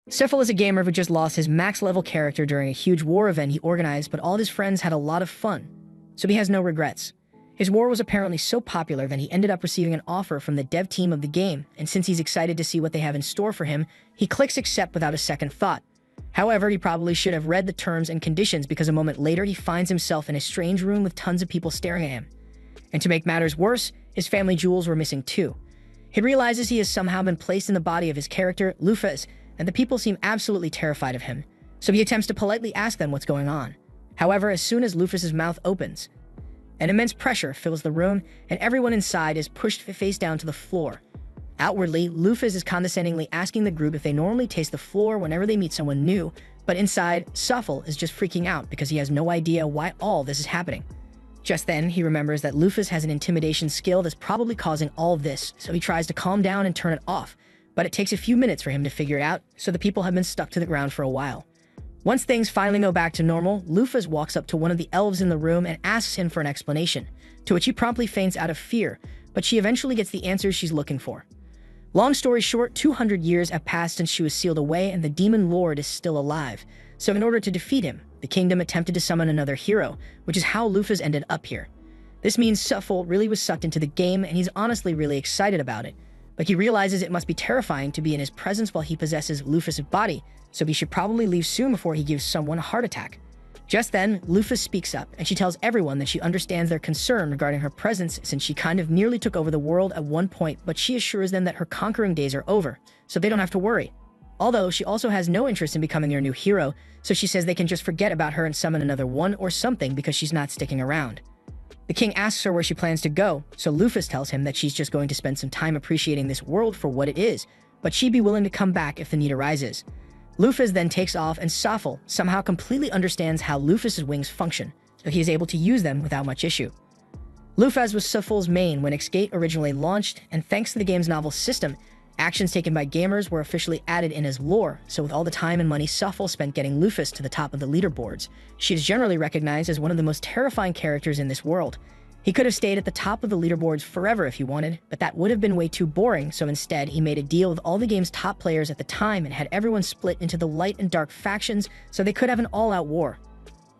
Sifil is a gamer who just lost his max-level character during a huge war event he organized, but all of his friends had a lot of fun, so he has no regrets. His war was apparently so popular that he ended up receiving an offer from the dev team of the game, and since he's excited to see what they have in store for him, he clicks accept without a second thought. However, he probably should have read the terms and conditions because a moment later he finds himself in a strange room with tons of people staring at him. And to make matters worse, his family jewels were missing too. He realizes he has somehow been placed in the body of his character, Lufez, and the people seem absolutely terrified of him, so he attempts to politely ask them what's going on. However, as soon as Lufez's mouth opens, an immense pressure fills the room, and everyone inside is pushed face down to the floor. Outwardly, Lufez is condescendingly asking the group if they normally taste the floor whenever they meet someone new, but inside, Sufil is just freaking out because he has no idea why all this is happening. Just then, he remembers that Lufez has an intimidation skill that's probably causing all of this, so he tries to calm down and turn it off, but it takes a few minutes for him to figure it out, so the people have been stuck to the ground for a while. Once things finally go back to normal, Lufez walks up to one of the elves in the room and asks him for an explanation, to which he promptly faints out of fear, but she eventually gets the answers she's looking for. Long story short, 200 years have passed since she was sealed away and the demon lord is still alive, so in order to defeat him, the kingdom attempted to summon another hero, which is how Lufez ended up here. This means Sufil really was sucked into the game and he's honestly really excited about it, but he realizes it must be terrifying to be in his presence while he possesses Lufez's body, so he should probably leave soon before he gives someone a heart attack. Just then, Lufez speaks up, and she tells everyone that she understands their concern regarding her presence since she kind of nearly took over the world at one point, but she assures them that her conquering days are over, so they don't have to worry. Although, she also has no interest in becoming their new hero, so she says they can just forget about her and summon another one or something because she's not sticking around. The king asks her where she plans to go, so Lufez tells him that she's just going to spend some time appreciating this world for what it is, but she'd be willing to come back if the need arises. Lufez then takes off and Sufil somehow completely understands how Lufez's wings function, so he is able to use them without much issue. Lufez was Sufil's main when Xgate originally launched, and thanks to the game's novel system, actions taken by gamers were officially added in as lore, so with all the time and money Sufil spent getting Lufez to the top of the leaderboards, she is generally recognized as one of the most terrifying characters in this world. He could have stayed at the top of the leaderboards forever if he wanted, but that would have been way too boring, so instead he made a deal with all the game's top players at the time and had everyone split into the light and dark factions so they could have an all-out war.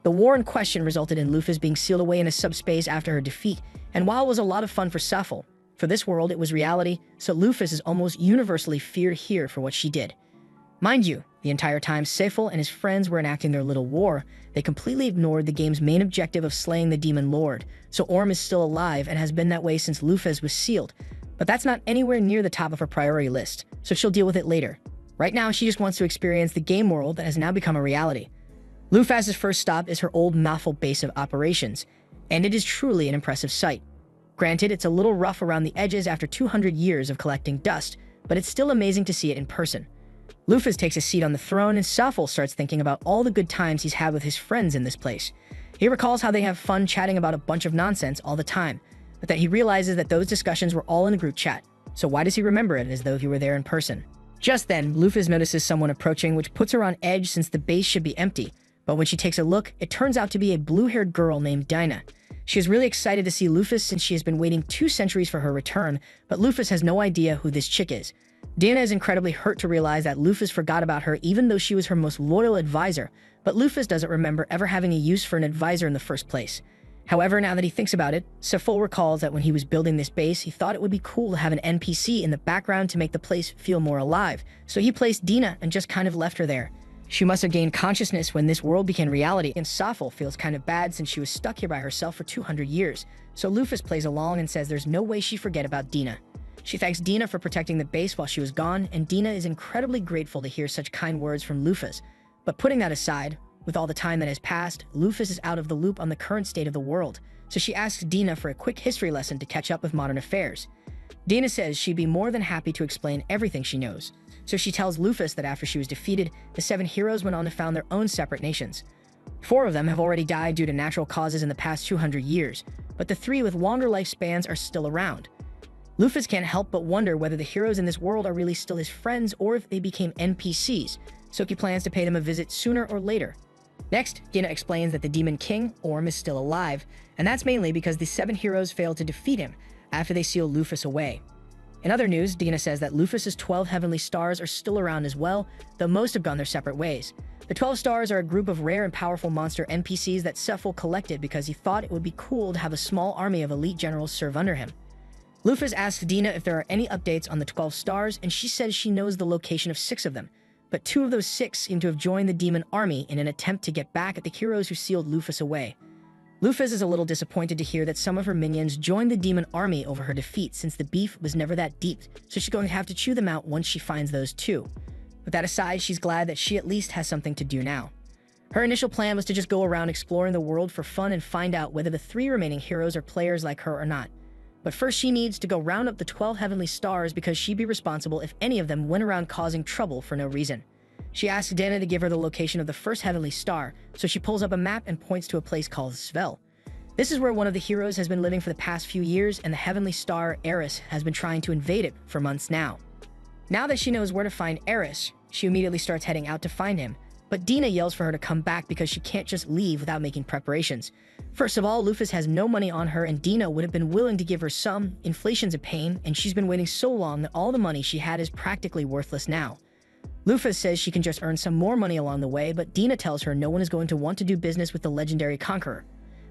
The war in question resulted in Lufez being sealed away in a subspace after her defeat, and while it was a lot of fun for Sufil, for this world it was reality, so Lufez is almost universally feared here for what she did. Mind you, the entire time Sifil and his friends were enacting their little war, they completely ignored the game's main objective of slaying the demon lord, so Orm is still alive and has been that way since Lufez was sealed, but that's not anywhere near the top of her priority list, so she'll deal with it later. Right now, she just wants to experience the game world that has now become a reality. Lufez's first stop is her old Maffel base of operations, and it is truly an impressive sight. Granted, it's a little rough around the edges after 200 years of collecting dust, but it's still amazing to see it in person. Lufez takes a seat on the throne and Sufil starts thinking about all the good times he's had with his friends in this place. He recalls how they have fun chatting about a bunch of nonsense all the time, but that he realizes that those discussions were all in a group chat, so why does he remember it as though he were there in person? Just then, Lufez notices someone approaching, which puts her on edge since the base should be empty, but when she takes a look, it turns out to be a blue-haired girl named Dinah. She is really excited to see Lufez since she has been waiting 2 centuries for her return, but Lufez has no idea who this chick is. Dinah is incredibly hurt to realize that Lufez forgot about her even though she was her most loyal advisor, but Lufez doesn't remember ever having a use for an advisor in the first place. However, now that he thinks about it, Sifil recalls that when he was building this base, he thought it would be cool to have an NPC in the background to make the place feel more alive, so he placed Dinah and just kind of left her there. She must have gained consciousness when this world became reality, and Sufil feels kind of bad since she was stuck here by herself for 200 years, so Lufez plays along and says there's no way she forget about Dinah. She thanks Dinah for protecting the base while she was gone, and Dinah is incredibly grateful to hear such kind words from Lufez. But putting that aside, with all the time that has passed, Lufez is out of the loop on the current state of the world, so she asks Dinah for a quick history lesson to catch up with modern affairs. Dinah says she'd be more than happy to explain everything she knows, so she tells Lufez that after she was defeated, the 7 heroes went on to found their own separate nations. 4 of them have already died due to natural causes in the past 200 years, but the 3 with longer lifespans are still around. Lufez can't help but wonder whether the heroes in this world are really still his friends or if they became NPCs, so he plans to pay them a visit sooner or later. Next, Dinah explains that the Demon King, Orm, is still alive, and that's mainly because the 7 heroes failed to defeat him after they sealed Lufez away. In other news, Dina says that Lufus's 12 heavenly stars are still around as well, though most have gone their separate ways. The 12 stars are a group of rare and powerful monster NPCs that Sephiel collected because he thought it would be cool to have a small army of elite generals serve under him. Lufus asks Dina if there are any updates on the 12 stars, and she says she knows the location of 6 of them, but 2 of those 6 seem to have joined the demon army in an attempt to get back at the heroes who sealed Lufus away. Lufus is a little disappointed to hear that some of her minions joined the demon army over her defeat, since the beef was never that deep, so she's going to have to chew them out once she finds those 2. With that aside, she's glad that she at least has something to do now. Her initial plan was to just go around exploring the world for fun and find out whether the 3 remaining heroes are players like her or not. But first she needs to go round up the 12 heavenly stars because she'd be responsible if any of them went around causing trouble for no reason. She asks Dina to give her the location of the first heavenly star, so she pulls up a map and points to a place called Svel. This is where one of the heroes has been living for the past few years, and the heavenly star, Eris, has been trying to invade it for months now. Now that she knows where to find Eris, she immediately starts heading out to find him, but Dina yells for her to come back because she can't just leave without making preparations. First of all, Lufus has no money on her, and Dina would have been willing to give her some. Inflation's a pain, and she's been waiting so long that all the money she had is practically worthless now. Lufus says she can just earn some more money along the way, but Dina tells her no one is going to want to do business with the legendary conqueror.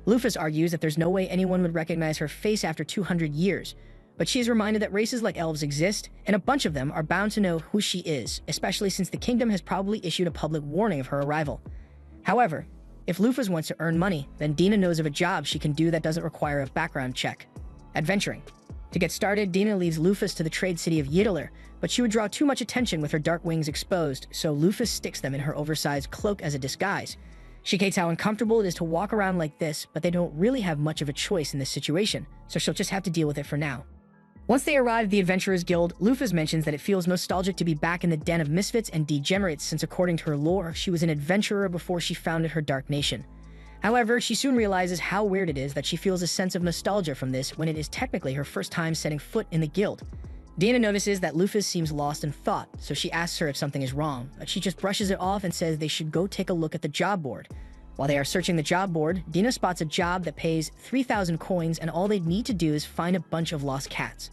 Lufus argues that there's no way anyone would recognize her face after 200 years, but she is reminded that races like elves exist, and a bunch of them are bound to know who she is, especially since the kingdom has probably issued a public warning of her arrival. However, if Lufus wants to earn money, then Dina knows of a job she can do that doesn't require a background check: adventuring. To get started, Dina leads Lufus to the trade city of Ydalir, but she would draw too much attention with her dark wings exposed, so Lufus sticks them in her oversized cloak as a disguise. She hates how uncomfortable it is to walk around like this, but they don't really have much of a choice in this situation, so she'll just have to deal with it for now. Once they arrive at the Adventurers Guild, Lufus mentions that it feels nostalgic to be back in the den of misfits and degenerates, since according to her lore, she was an adventurer before she founded her Dark Nation. However, she soon realizes how weird it is that she feels a sense of nostalgia from this when it is technically her first time setting foot in the guild. Dina notices that Lufus seems lost in thought, so she asks her if something is wrong, but she just brushes it off and says they should go take a look at the job board. While they are searching the job board, Dina spots a job that pays 3,000 coins, and all they need to do is find a bunch of lost cats.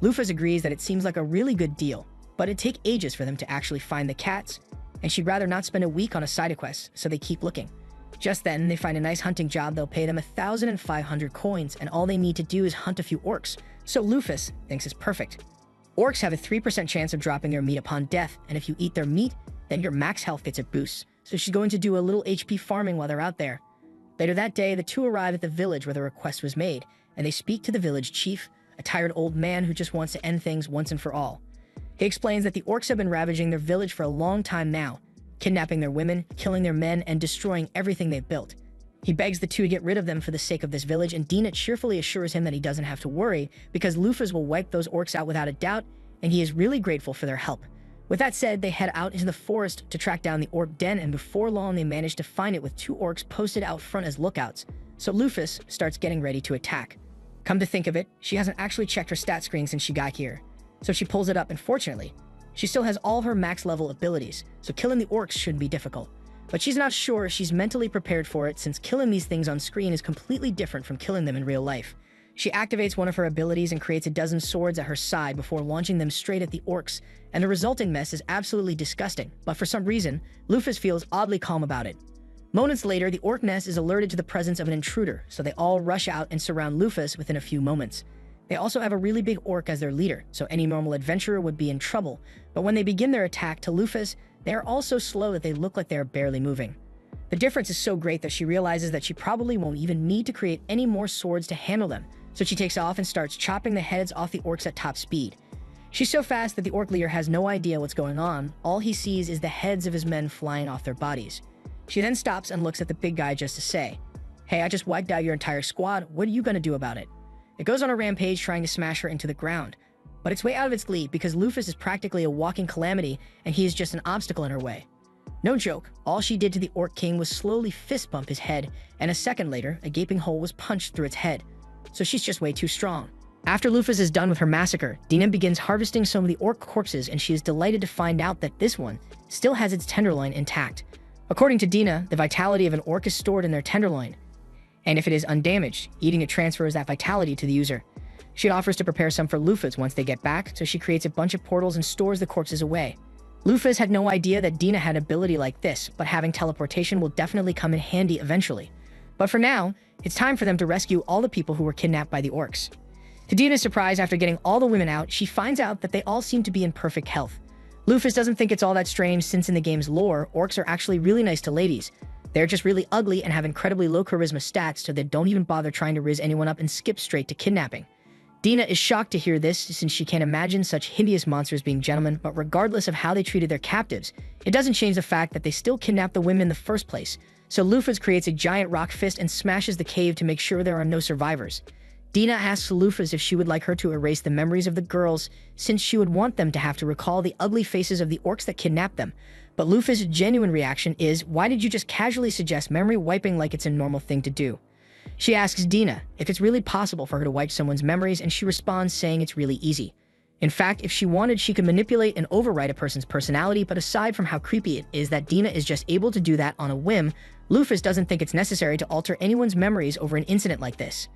Lufus agrees that it seems like a really good deal, but it'd take ages for them to actually find the cats, and she'd rather not spend a week on a side quest, so they keep looking. Just then, they find a nice hunting job that'll pay them 1,500 coins, and all they need to do is hunt a few orcs, so Lufus thinks it's perfect. Orcs have a 3% chance of dropping their meat upon death, and if you eat their meat, then your max health gets a boost, so she's going to do a little HP farming while they're out there. Later that day, the two arrive at the village where the request was made, and they speak to the village chief, a tired old man who just wants to end things once and for all. He explains that the orcs have been ravaging their village for a long time now, kidnapping their women, killing their men, and destroying everything they've built. He begs the two to get rid of them for the sake of this village, and Dina cheerfully assures him that he doesn't have to worry because Lufus will wipe those orcs out without a doubt, and he is really grateful for their help. With that said, they head out into the forest to track down the orc den, and before long they manage to find it with 2 orcs posted out front as lookouts, so Lufus starts getting ready to attack. Come to think of it, she hasn't actually checked her stat screen since she got here, so she pulls it up, and fortunately, she still has all of her max level abilities, so killing the orcs shouldn't be difficult. But she's not sure if she's mentally prepared for it, since killing these things on screen is completely different from killing them in real life. She activates one of her abilities and creates a dozen swords at her side before launching them straight at the orcs, and the resulting mess is absolutely disgusting, but for some reason, Lufus feels oddly calm about it. Moments later, the orc nest is alerted to the presence of an intruder, so they all rush out and surround Lufus within a few moments. They also have a really big orc as their leader, so any normal adventurer would be in trouble, but when they begin their attack to Lufus, they are all so slow that they look like they are barely moving. The difference is so great that she realizes that she probably won't even need to create any more swords to handle them, so she takes off and starts chopping the heads off the orcs at top speed. She's so fast that the orc leader has no idea what's going on. All he sees is the heads of his men flying off their bodies. She then stops and looks at the big guy just to say, "Hey, I just wiped out your entire squad. What are you gonna do about it?" It goes on a rampage trying to smash her into the ground, but it's way out of its league because Lufus is practically a walking calamity and he is just an obstacle in her way. No joke, all she did to the Orc King was slowly fist bump his head, and a second later, a gaping hole was punched through its head. So she's just way too strong. After Lufus is done with her massacre, Dina begins harvesting some of the orc corpses, and she is delighted to find out that this one still has its tenderloin intact. According to Dina, the vitality of an orc is stored in their tenderloin, and if it is undamaged, eating it transfers that vitality to the user. She offers to prepare some for Lufa's once they get back, so she creates a bunch of portals and stores the corpses away. Lufa's had no idea that Dina had an ability like this, but having teleportation will definitely come in handy eventually. But for now, it's time for them to rescue all the people who were kidnapped by the orcs. To Dina's surprise, after getting all the women out, she finds out that they all seem to be in perfect health. Lufa doesn't think it's all that strange since in the game's lore, orcs are actually really nice to ladies. They're just really ugly and have incredibly low charisma stats, so they don't even bother trying to riz anyone up and skip straight to kidnapping. Dina is shocked to hear this since she can't imagine such hideous monsters being gentlemen, but regardless of how they treated their captives, it doesn't change the fact that they still kidnapped the women in the first place. So Lufa creates a giant rock fist and smashes the cave to make sure there are no survivors. Dina asks Lufa if she would like her to erase the memories of the girls, since she would want them to have to recall the ugly faces of the orcs that kidnapped them. But Lufa's genuine reaction is, why did you just casually suggest memory wiping like it's a normal thing to do? She asks Dina if it's really possible for her to wipe someone's memories, and she responds saying it's really easy. In fact, if she wanted, she could manipulate and overwrite a person's personality, but aside from how creepy it is that Dina is just able to do that on a whim, Lufa doesn't think it's necessary to alter anyone's memories over an incident like this.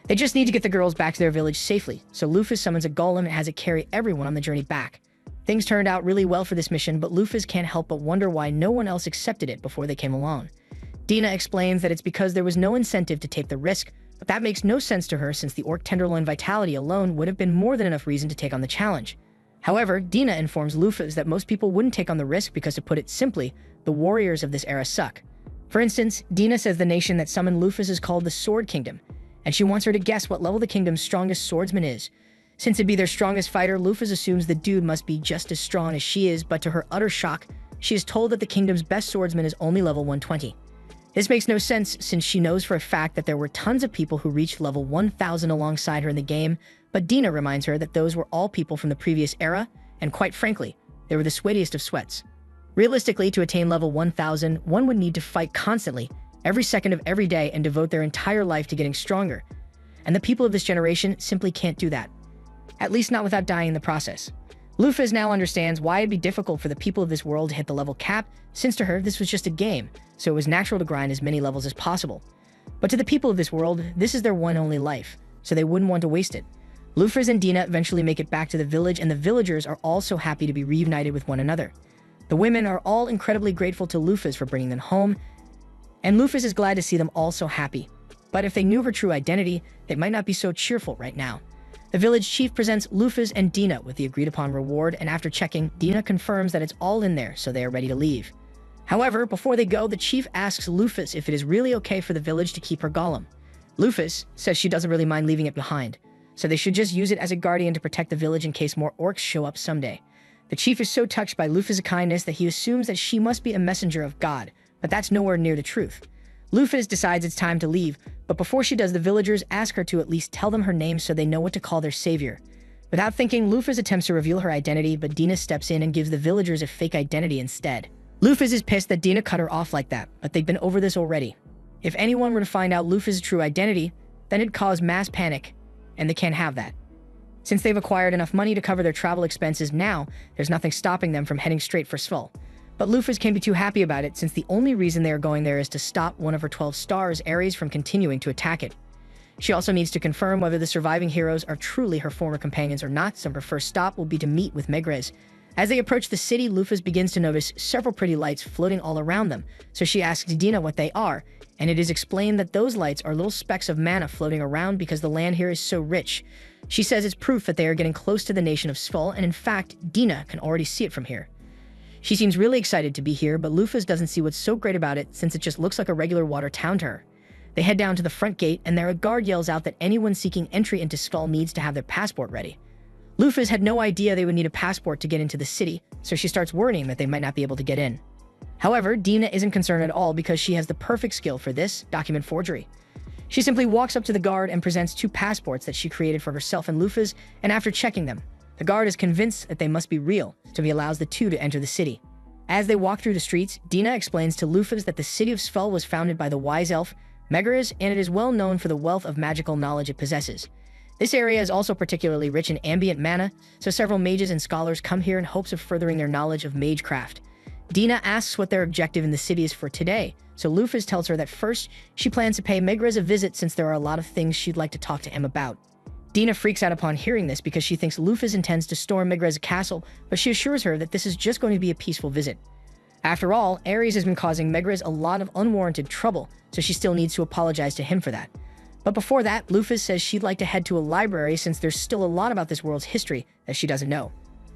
They just need to get the girls back to their village safely, so Lufa summons a golem and has it carry everyone on the journey back. Things turned out really well for this mission, but Lufa can't help but wonder why no one else accepted it before they came along. Dina explains that it's because there was no incentive to take the risk, but that makes no sense to her since the orc tenderloin vitality alone would have been more than enough reason to take on the challenge. However, Dina informs Lufa that most people wouldn't take on the risk because, to put it simply, the warriors of this era suck. For instance, Dina says the nation that summoned Lufa is called the Sword Kingdom, and she wants her to guess what level the kingdom's strongest swordsman is. Since it'd be their strongest fighter, Lufa assumes the dude must be just as strong as she is, but to her utter shock, she is told that the kingdom's best swordsman is only level 120. This makes no sense since she knows for a fact that there were tons of people who reached level 1000 alongside her in the game, but Dina reminds her that those were all people from the previous era, and quite frankly, they were the sweatiest of sweats. Realistically, to attain level 1000, one would need to fight constantly, every second of every day, and devote their entire life to getting stronger. And the people of this generation simply can't do that. At least not without dying in the process. Lufa now understands why it'd be difficult for the people of this world to hit the level cap, since to her this was just a game, so it was natural to grind as many levels as possible. But to the people of this world, this is their one only life, so they wouldn't want to waste it. Lufa and Dina eventually make it back to the village, and the villagers are all so happy to be reunited with one another. The women are all incredibly grateful to Lufa for bringing them home, and Lufa is glad to see them all so happy. But if they knew her true identity, they might not be so cheerful right now. The village chief presents Lufa and Dina with the agreed upon reward, and after checking, Dina confirms that it's all in there, so they are ready to leave. However, before they go, the chief asks Lufa if it is really okay for the village to keep her golem. Lufa says she doesn't really mind leaving it behind, so they should just use it as a guardian to protect the village in case more orcs show up someday. The chief is so touched by Lufa's kindness that he assumes that she must be a messenger of God, but that's nowhere near the truth. Lufa decides it's time to leave, but before she does, the villagers ask her to at least tell them her name so they know what to call their savior. Without thinking, Lufa attempts to reveal her identity, but Dina steps in and gives the villagers a fake identity instead. Lufa is pissed that Dina cut her off like that, but they've been over this already. If anyone were to find out Lufa's true identity, then it'd cause mass panic, and they can't have that. Since they've acquired enough money to cover their travel expenses now, there's nothing stopping them from heading straight for Svel. But Lufa can't be too happy about it since the only reason they are going there is to stop one of her 12 stars, Ares, from continuing to attack it. She also needs to confirm whether the surviving heroes are truly her former companions or not, so her first stop will be to meet with Megrez. As they approach the city, Lufa begins to notice several pretty lights floating all around them, so she asks Dina what they are, and it is explained that those lights are little specks of mana floating around because the land here is so rich. She says it's proof that they are getting close to the nation of Svel, and in fact, Dina can already see it from here. She seems really excited to be here, but Lufa doesn't see what's so great about it since it just looks like a regular water town to her. They head down to the front gate, and there a guard yells out that anyone seeking entry into Svel needs to have their passport ready. Lufa had no idea they would need a passport to get into the city, so she starts worrying that they might not be able to get in. However, Dina isn't concerned at all because she has the perfect skill for this, document forgery. She simply walks up to the guard and presents 2 passports that she created for herself and Lufa's, and after checking them, the guard is convinced that they must be real, so he allows the 2 to enter the city. As they walk through the streets, Dina explains to Lufa that the city of Svel was founded by the wise elf, Megrez, and it is well known for the wealth of magical knowledge it possesses. This area is also particularly rich in ambient mana, so several mages and scholars come here in hopes of furthering their knowledge of magecraft. Dina asks what their objective in the city is for today, so Lufa tells her that first, she plans to pay Megrez a visit since there are a lot of things she'd like to talk to him about. Dina freaks out upon hearing this because she thinks Lufus intends to storm Megre's castle, but she assures her that this is just going to be a peaceful visit. After all, Ares has been causing Megrez a lot of unwarranted trouble, so she still needs to apologize to him for that. But before that, Lufus says she'd like to head to a library since there's still a lot about this world's history that she doesn't know.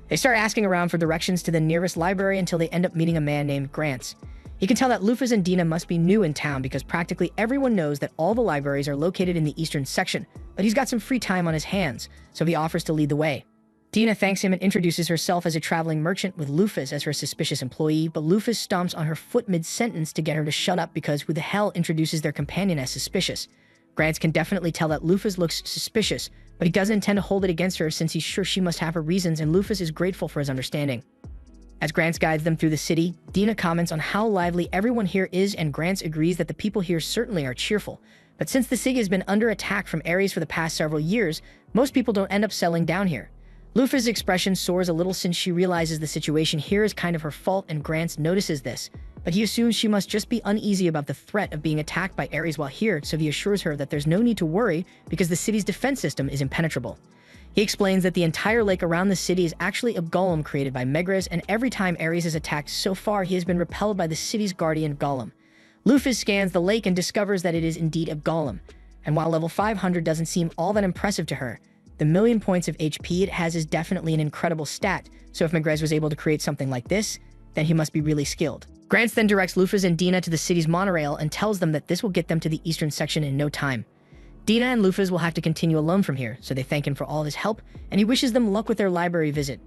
They start asking around for directions to the nearest library until they end up meeting a man named Grants. You can tell that Lufus and Dina must be new in town because practically everyone knows that all the libraries are located in the eastern section, but he's got some free time on his hands, so he offers to lead the way. Dina thanks him and introduces herself as a traveling merchant with Lufus as her suspicious employee, but Lufus stomps on her foot mid-sentence to get her to shut up because who the hell introduces their companion as suspicious? Grants can definitely tell that Lufus looks suspicious, but he doesn't intend to hold it against her since he's sure she must have her reasons, and Lufus is grateful for his understanding. As Grants guides them through the city, Dina comments on how lively everyone here is, and Grants agrees that the people here certainly are cheerful. But since the city has been under attack from Ares for the past several years, most people don't end up settling down here. Lufus' expression soars a little since she realizes the situation here is kind of her fault, and Grants notices this. But he assumes she must just be uneasy about the threat of being attacked by Ares while here, so he assures her that there's no need to worry because the city's defense system is impenetrable. He explains that the entire lake around the city is actually a golem created by Megrez, and every time Ares is attacked so far, he has been repelled by the city's guardian golem. Lufus scans the lake and discovers that it is indeed a golem, and while level 500 doesn't seem all that impressive to her, the 1,000,000 points of HP it has is definitely an incredible stat, so if Megrez was able to create something like this, then he must be really skilled. Grants then directs Lufus and Dina to the city's monorail and tells them that this will get them to the eastern section in no time. Dina and Lufus will have to continue alone from here, so they thank him for all his help, and he wishes them luck with their library visit.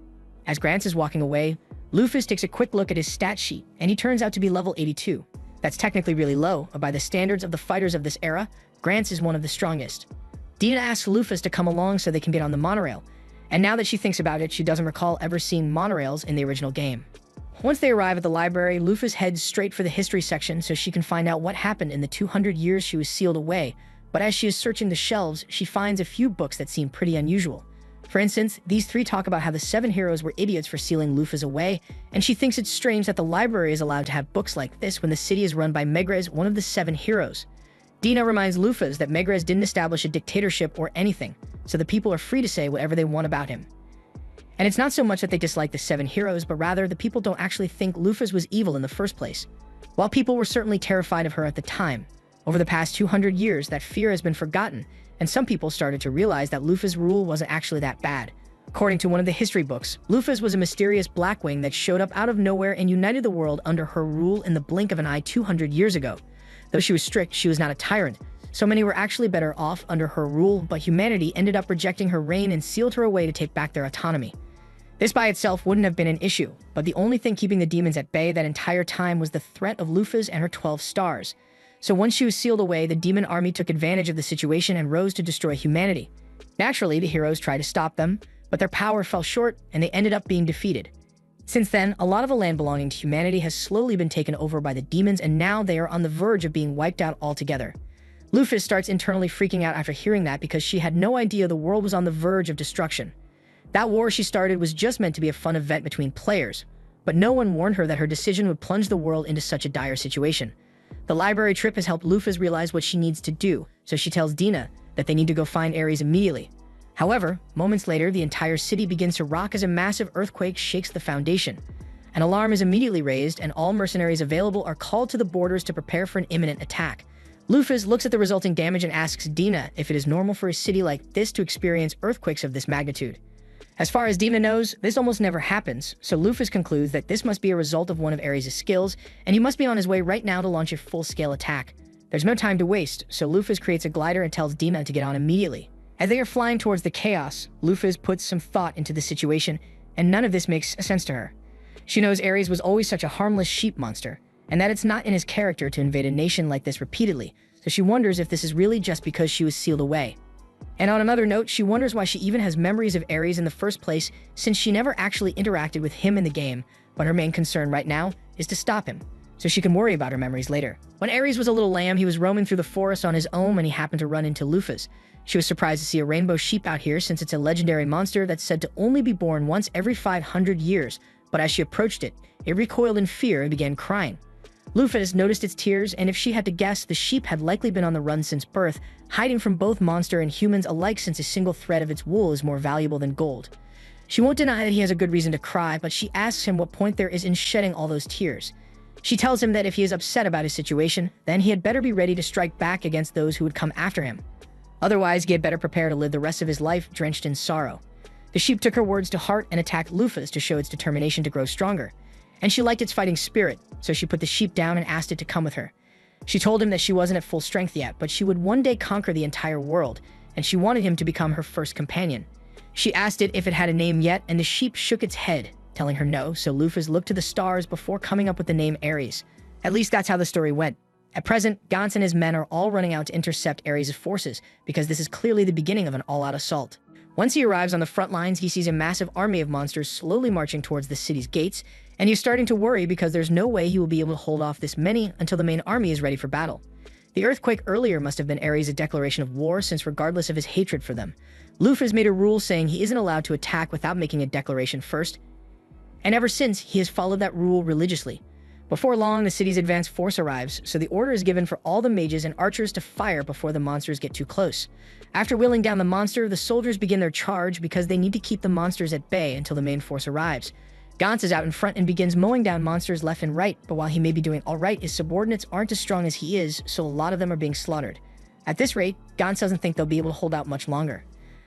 As Grants is walking away, Lufus takes a quick look at his stat sheet, and he turns out to be level 82. That's technically really low, but by the standards of the fighters of this era, Grants is one of the strongest. Dina asks Lufus to come along so they can get on the monorail, and now that she thinks about it, she doesn't recall ever seeing monorails in the original game. Once they arrive at the library, Lufus heads straight for the history section so she can find out what happened in the 200 years she was sealed away, but as she is searching the shelves, she finds a few books that seem pretty unusual. For instance, these three talk about how the 7 heroes were idiots for sealing Lufus away, and she thinks it's strange that the library is allowed to have books like this when the city is run by Megrez, one of the 7 heroes. Dina reminds Lufus that Megrez didn't establish a dictatorship or anything, so the people are free to say whatever they want about him. And it's not so much that they dislike the 7 heroes, but rather the people don't actually think Lufus was evil in the first place. While people were certainly terrified of her at the time, over the past 200 years that fear has been forgotten, and some people started to realize that Lufus' rule wasn't actually that bad. According to one of the history books, Lufus was a mysterious Blackwing that showed up out of nowhere and united the world under her rule in the blink of an eye 200 years ago. Though she was strict, she was not a tyrant. So many were actually better off under her rule, but humanity ended up rejecting her reign and sealed her away to take back their autonomy. This by itself wouldn't have been an issue, but the only thing keeping the demons at bay that entire time was the threat of Lufus and her 12 stars. So once she was sealed away, the demon army took advantage of the situation and rose to destroy humanity. Naturally, the heroes tried to stop them, but their power fell short and they ended up being defeated. Since then, a lot of the land belonging to humanity has slowly been taken over by the demons, and now they are on the verge of being wiped out altogether. Lufus starts internally freaking out after hearing that because she had no idea the world was on the verge of destruction. That war she started was just meant to be a fun event between players, but no one warned her that her decision would plunge the world into such a dire situation. The library trip has helped Lufus realize what she needs to do, so she tells Dina that they need to go find Ares immediately. However, moments later, the entire city begins to rock as a massive earthquake shakes the foundation. An alarm is immediately raised, and all mercenaries available are called to the borders to prepare for an imminent attack. Lufus looks at the resulting damage and asks Dina if it is normal for a city like this to experience earthquakes of this magnitude. As far as Dina knows, this almost never happens, so Lufus concludes that this must be a result of one of Ares' skills, and he must be on his way right now to launch a full-scale attack. There's no time to waste, so Lufus creates a glider and tells Dina to get on immediately. As they are flying towards the chaos, Lufus puts some thought into the situation, and none of this makes sense to her. She knows Ares was always such a harmless sheep monster, and that it's not in his character to invade a nation like this repeatedly, so she wonders if this is really just because she was sealed away. And on another note, she wonders why she even has memories of Ares in the first place, since she never actually interacted with him in the game, but her main concern right now is to stop him, so she can worry about her memories later. When Ares was a little lamb, he was roaming through the forest on his own when he happened to run into Lufus. She was surprised to see a rainbow sheep out here since it's a legendary monster that's said to only be born once every 500 years, but as she approached it, it recoiled in fear and began crying. Lufus noticed its tears, and if she had to guess, the sheep had likely been on the run since birth, hiding from both monster and humans alike since a single thread of its wool is more valuable than gold. She won't deny that he has a good reason to cry, but she asks him what point there is in shedding all those tears. She tells him that if he is upset about his situation, then he had better be ready to strike back against those who would come after him. Otherwise, he had better prepare to live the rest of his life drenched in sorrow. The sheep took her words to heart and attacked Lufus to show its determination to grow stronger. And she liked its fighting spirit, so she put the sheep down and asked it to come with her. She told him that she wasn't at full strength yet, but she would one day conquer the entire world, and she wanted him to become her first companion. She asked it if it had a name yet, and the sheep shook its head, telling her no, so Lufus looked to the stars before coming up with the name Ares. At least that's how the story went. At present, Gans and his men are all running out to intercept Ares' forces, because this is clearly the beginning of an all-out assault. Once he arrives on the front lines, he sees a massive army of monsters slowly marching towards the city's gates, and he's starting to worry because there's no way he will be able to hold off this many until the main army is ready for battle. The earthquake earlier must have been Ares' declaration of war, since regardless of his hatred for them, Lufus made a rule saying he isn't allowed to attack without making a declaration first, and ever since, he has followed that rule religiously. Before long, the city's advance force arrives, so the order is given for all the mages and archers to fire before the monsters get too close. After wheeling down the monster, the soldiers begin their charge because they need to keep the monsters at bay until the main force arrives. Gans is out in front and begins mowing down monsters left and right, but while he may be doing alright, his subordinates aren't as strong as he is, so a lot of them are being slaughtered. At this rate, Gans doesn't think they'll be able to hold out much longer.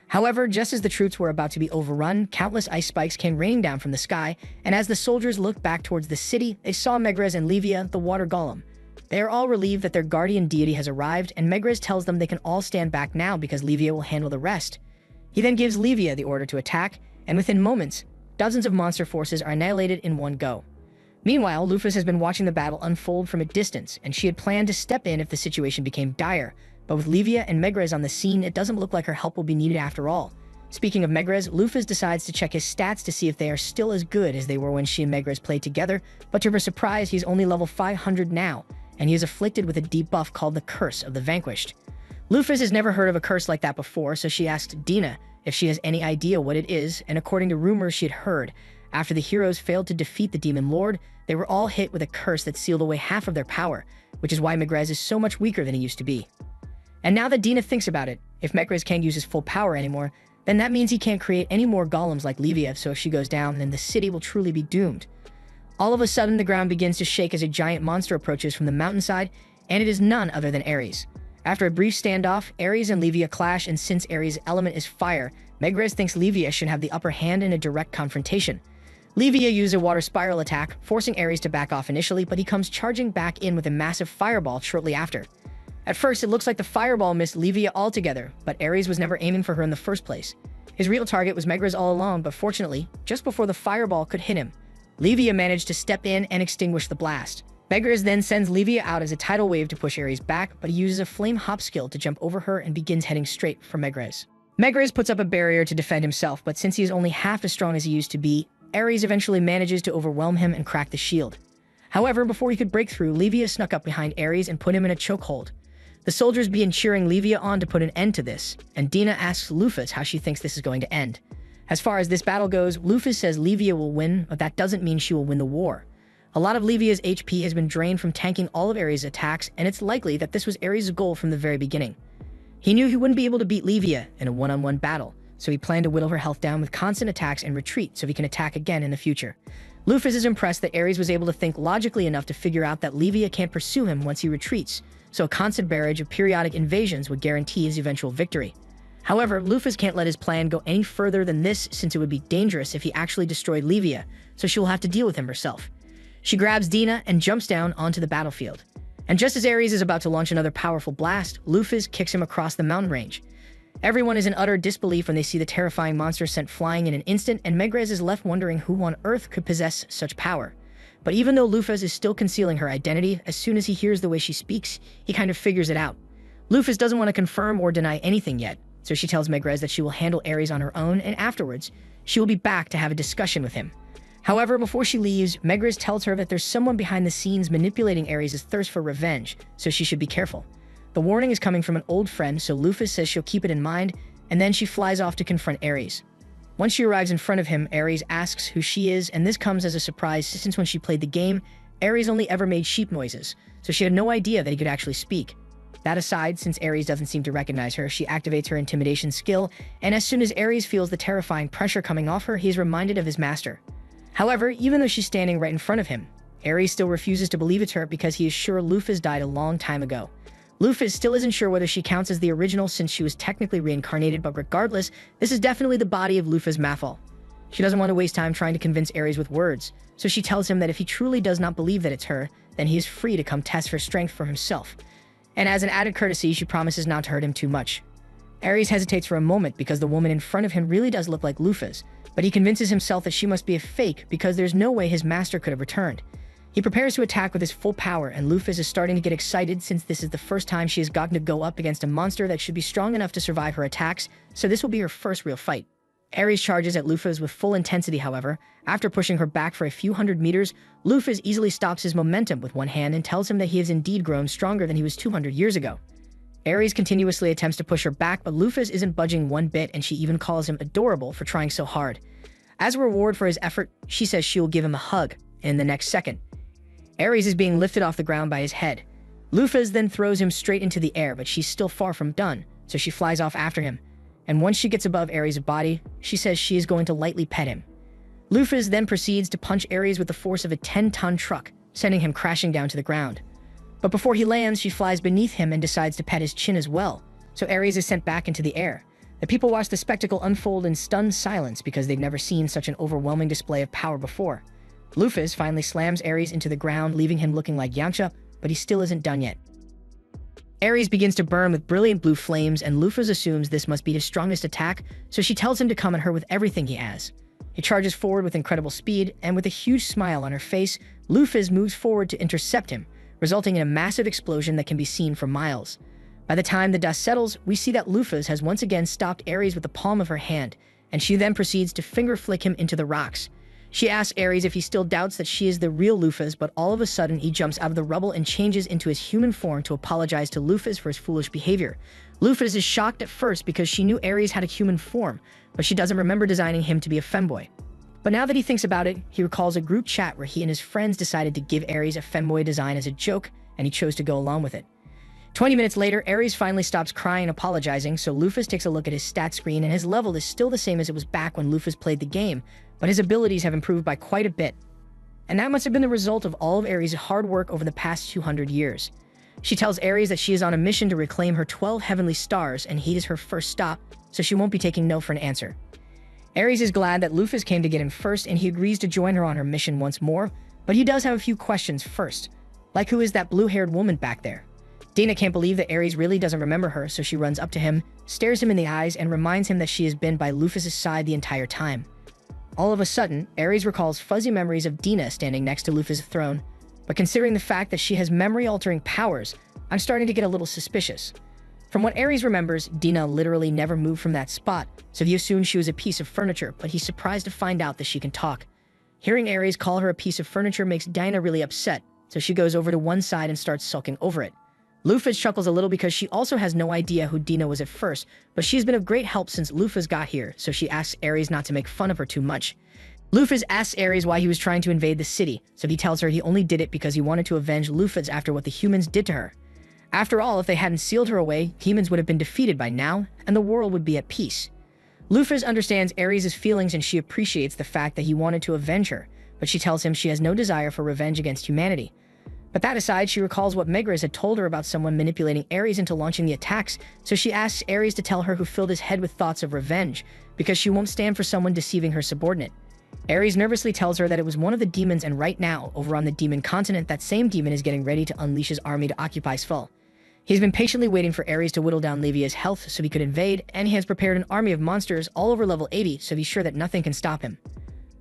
However, just as the troops were about to be overrun, countless ice spikes came raining down from the sky, and as the soldiers looked back towards the city, they saw Megrez and Livia, the water golem. They are all relieved that their guardian deity has arrived, and Megrez tells them they can all stand back now because Livia will handle the rest. He then gives Livia the order to attack, and within moments, dozens of monster forces are annihilated in one go. Meanwhile, Lufus has been watching the battle unfold from a distance, and she had planned to step in if the situation became dire. But with Livia and Megrez on the scene, it doesn't look like her help will be needed after all. Speaking of Megrez, Lufus decides to check his stats to see if they are still as good as they were when she and Megrez played together, but to her surprise, he's only level 500 now, and he is afflicted with a debuff called the Curse of the Vanquished. Lufus has never heard of a curse like that before, so she asked Dina if she has any idea what it is, and according to rumors she had heard, after the heroes failed to defeat the Demon Lord, they were all hit with a curse that sealed away half of their power, which is why Megrez is so much weaker than he used to be. And now that Dina thinks about it, if Megrez can't use his full power anymore, then that means he can't create any more golems like Livia, so if she goes down, then the city will truly be doomed. All of a sudden, the ground begins to shake as a giant monster approaches from the mountainside, and it is none other than Ares. After a brief standoff, Ares and Livia clash, and since Ares' element is fire, Megrez thinks Livia should have the upper hand in a direct confrontation. Livia used a water spiral attack, forcing Ares to back off initially, but he comes charging back in with a massive fireball shortly after. At first, it looks like the fireball missed Livia altogether, but Ares was never aiming for her in the first place. His real target was Megrez all along, but fortunately, just before the fireball could hit him, Livia managed to step in and extinguish the blast. Megrez then sends Livia out as a tidal wave to push Ares back, but he uses a flame hop skill to jump over her and begins heading straight for Megrez. Megrez puts up a barrier to defend himself, but since he is only half as strong as he used to be, Ares eventually manages to overwhelm him and crack the shield. However, before he could break through, Livia snuck up behind Ares and put him in a chokehold. The soldiers begin cheering Livia on to put an end to this, and Dina asks Lufus how she thinks this is going to end. As far as this battle goes, Lufus says Livia will win, but that doesn't mean she will win the war. A lot of Livia's HP has been drained from tanking all of Ares' attacks, and it's likely that this was Ares' goal from the very beginning. He knew he wouldn't be able to beat Livia in a one-on-one battle, so he planned to whittle her health down with constant attacks and retreat so he can attack again in the future. Lufus is impressed that Ares was able to think logically enough to figure out that Livia can't pursue him once he retreats, so a constant barrage of periodic invasions would guarantee his eventual victory. However, Lufus can't let his plan go any further than this, since it would be dangerous if he actually destroyed Livia, so she will have to deal with him herself. She grabs Dina and jumps down onto the battlefield. And just as Ares is about to launch another powerful blast, Lufus kicks him across the mountain range. Everyone is in utter disbelief when they see the terrifying monster sent flying in an instant, and Megrez is left wondering who on earth could possess such power. But even though Lufus is still concealing her identity, as soon as he hears the way she speaks, he kind of figures it out. Lufus doesn't want to confirm or deny anything yet, so she tells Megrez that she will handle Ares on her own, and afterwards, she will be back to have a discussion with him. However, before she leaves, Megrez tells her that there's someone behind the scenes manipulating Ares' thirst for revenge, so she should be careful. The warning is coming from an old friend, so Lufus says she'll keep it in mind, and then she flies off to confront Ares. Once she arrives in front of him, Ares asks who she is, and this comes as a surprise since when she played the game, Ares only ever made sheep noises, so she had no idea that he could actually speak. That aside, since Ares doesn't seem to recognize her, she activates her intimidation skill, and as soon as Ares feels the terrifying pressure coming off her, he is reminded of his master. However, even though she's standing right in front of him, Ares still refuses to believe it's her because he is sure Lufus died a long time ago. Lufus still isn't sure whether she counts as the original since she was technically reincarnated, but regardless, this is definitely the body of Lufus Mathal. She doesn't want to waste time trying to convince Ares with words, so she tells him that if he truly does not believe that it's her, then he is free to come test her strength for himself. And as an added courtesy, she promises not to hurt him too much. Ares hesitates for a moment because the woman in front of him really does look like Lufus, but he convinces himself that she must be a fake because there's no way his master could have returned. He prepares to attack with his full power, and Lufus is starting to get excited since this is the first time she has gotten to go up against a monster that should be strong enough to survive her attacks, so this will be her first real fight. Ares charges at Lufus with full intensity, however. After pushing her back for a few hundred meters, Lufus easily stops his momentum with one hand and tells him that he has indeed grown stronger than he was 200 years ago. Ares continuously attempts to push her back, but Lufus isn't budging one bit, and she even calls him adorable for trying so hard. As a reward for his effort, she says she will give him a hug, and in the next second, Ares is being lifted off the ground by his head. Lufus then throws him straight into the air, but she's still far from done, so she flies off after him. And once she gets above Ares' body, she says she is going to lightly pet him. Lufus then proceeds to punch Ares with the force of a 10-ton truck, sending him crashing down to the ground. But before he lands, she flies beneath him and decides to pet his chin as well, so Ares is sent back into the air. The people watch the spectacle unfold in stunned silence because they've never seen such an overwhelming display of power before. Lufus finally slams Ares into the ground, leaving him looking like Yamcha, but he still isn't done yet. Ares begins to burn with brilliant blue flames, and Lufus assumes this must be his strongest attack, so she tells him to come at her with everything he has. He charges forward with incredible speed, and with a huge smile on her face, Lufus moves forward to intercept him, resulting in a massive explosion that can be seen for miles. By the time the dust settles, we see that Lufus has once again stopped Ares with the palm of her hand, and she then proceeds to finger flick him into the rocks. She asks Ares if he still doubts that she is the real Lufus, but all of a sudden he jumps out of the rubble and changes into his human form to apologize to Lufus for his foolish behavior. Lufus is shocked at first because she knew Ares had a human form, but she doesn't remember designing him to be a femboy. But now that he thinks about it, he recalls a group chat where he and his friends decided to give Ares a femboy design as a joke, and he chose to go along with it. 20 minutes later, Ares finally stops crying and apologizing, so Lufus takes a look at his stat screen, and his level is still the same as it was back when Lufus played the game, but his abilities have improved by quite a bit. And that must have been the result of all of Ares' hard work over the past 200 years. She tells Ares that she is on a mission to reclaim her 12 heavenly stars, and he is her first stop, so she won't be taking no for an answer. Ares is glad that Lufus came to get him first, and he agrees to join her on her mission once more, but he does have a few questions first. Like, who is that blue-haired woman back there? Dina can't believe that Ares really doesn't remember her, so she runs up to him, stares him in the eyes, and reminds him that she has been by Lufus' side the entire time. All of a sudden, Ares recalls fuzzy memories of Dina standing next to Lufus' throne, but considering the fact that she has memory-altering powers, I'm starting to get a little suspicious. From what Ares remembers, Dina literally never moved from that spot, so he assumed she was a piece of furniture, but he's surprised to find out that she can talk. Hearing Ares call her a piece of furniture makes Dina really upset, so she goes over to one side and starts sulking over it. Lufus chuckles a little because she also has no idea who Dina was at first, but she's been of great help since Lufus got here, so she asks Ares not to make fun of her too much. Lufus asks Ares why he was trying to invade the city, so he tells her he only did it because he wanted to avenge Lufus after what the humans did to her. After all, if they hadn't sealed her away, humans would have been defeated by now, and the world would be at peace. Lufus understands Ares' feelings and she appreciates the fact that he wanted to avenge her, but she tells him she has no desire for revenge against humanity. But that aside, she recalls what Megras had told her about someone manipulating Ares into launching the attacks, so she asks Ares to tell her who filled his head with thoughts of revenge, because she won't stand for someone deceiving her subordinate. Ares nervously tells her that it was one of the demons, and right now, over on the demon continent, that same demon is getting ready to unleash his army to occupy Svel. He's been patiently waiting for Ares to whittle down Levia's health so he could invade, and he has prepared an army of monsters all over level 80 so he's sure that nothing can stop him.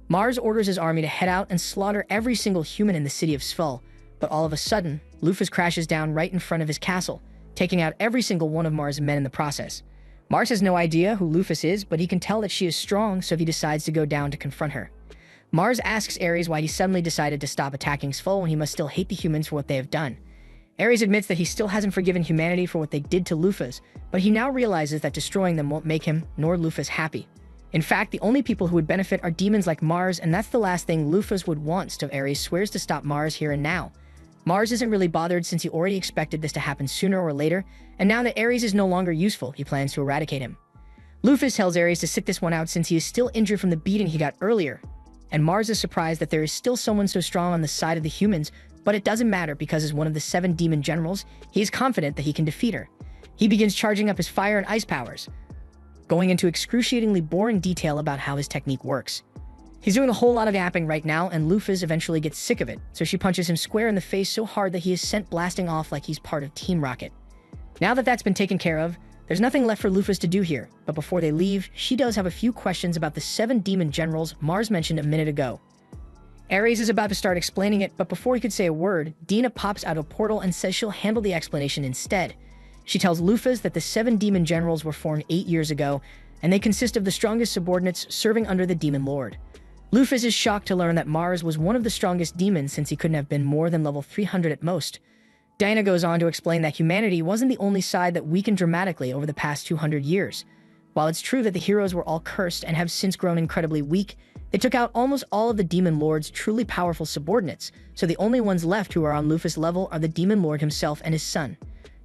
Mars orders his army to head out and slaughter every single human in the city of Svel. But all of a sudden, Lufus crashes down right in front of his castle, taking out every single one of Mars' men in the process. Mars has no idea who Lufus is, but he can tell that she is strong, so he decides to go down to confront her. Mars asks Ares why he suddenly decided to stop attacking Svel when he must still hate the humans for what they have done. Ares admits that he still hasn't forgiven humanity for what they did to Lufus, but he now realizes that destroying them won't make him nor Lufus happy. In fact, the only people who would benefit are demons like Mars, and that's the last thing Luffus would want, so Ares swears to stop Mars here and now. Mars isn't really bothered since he already expected this to happen sooner or later, and now that Ares is no longer useful, he plans to eradicate him. Luffus tells Ares to sit this one out since he is still injured from the beating he got earlier, and Mars is surprised that there is still someone so strong on the side of the humans, but it doesn't matter because as one of the 7 demon generals, he is confident that he can defeat her. He begins charging up his fire and ice powers, going into excruciatingly boring detail about how his technique works. He's doing a whole lot of yapping right now, and Luffus eventually gets sick of it, so she punches him square in the face so hard that he is sent blasting off like he's part of Team Rocket. Now that that's been taken care of, there's nothing left for Luffus to do here, but before they leave, she does have a few questions about the 7 demon generals Mars mentioned a minute ago. Ares is about to start explaining it, but before he could say a word, Dina pops out a portal and says she'll handle the explanation instead. She tells Luffus that the 7 demon generals were formed 8 years ago, and they consist of the strongest subordinates serving under the demon lord. Luffus is shocked to learn that Mars was one of the strongest demons since he couldn't have been more than level 300 at most. Dinah goes on to explain that humanity wasn't the only side that weakened dramatically over the past 200 years. While it's true that the heroes were all cursed and have since grown incredibly weak, they took out almost all of the demon lord's truly powerful subordinates, so the only ones left who are on Luffus' level are the demon lord himself and his son.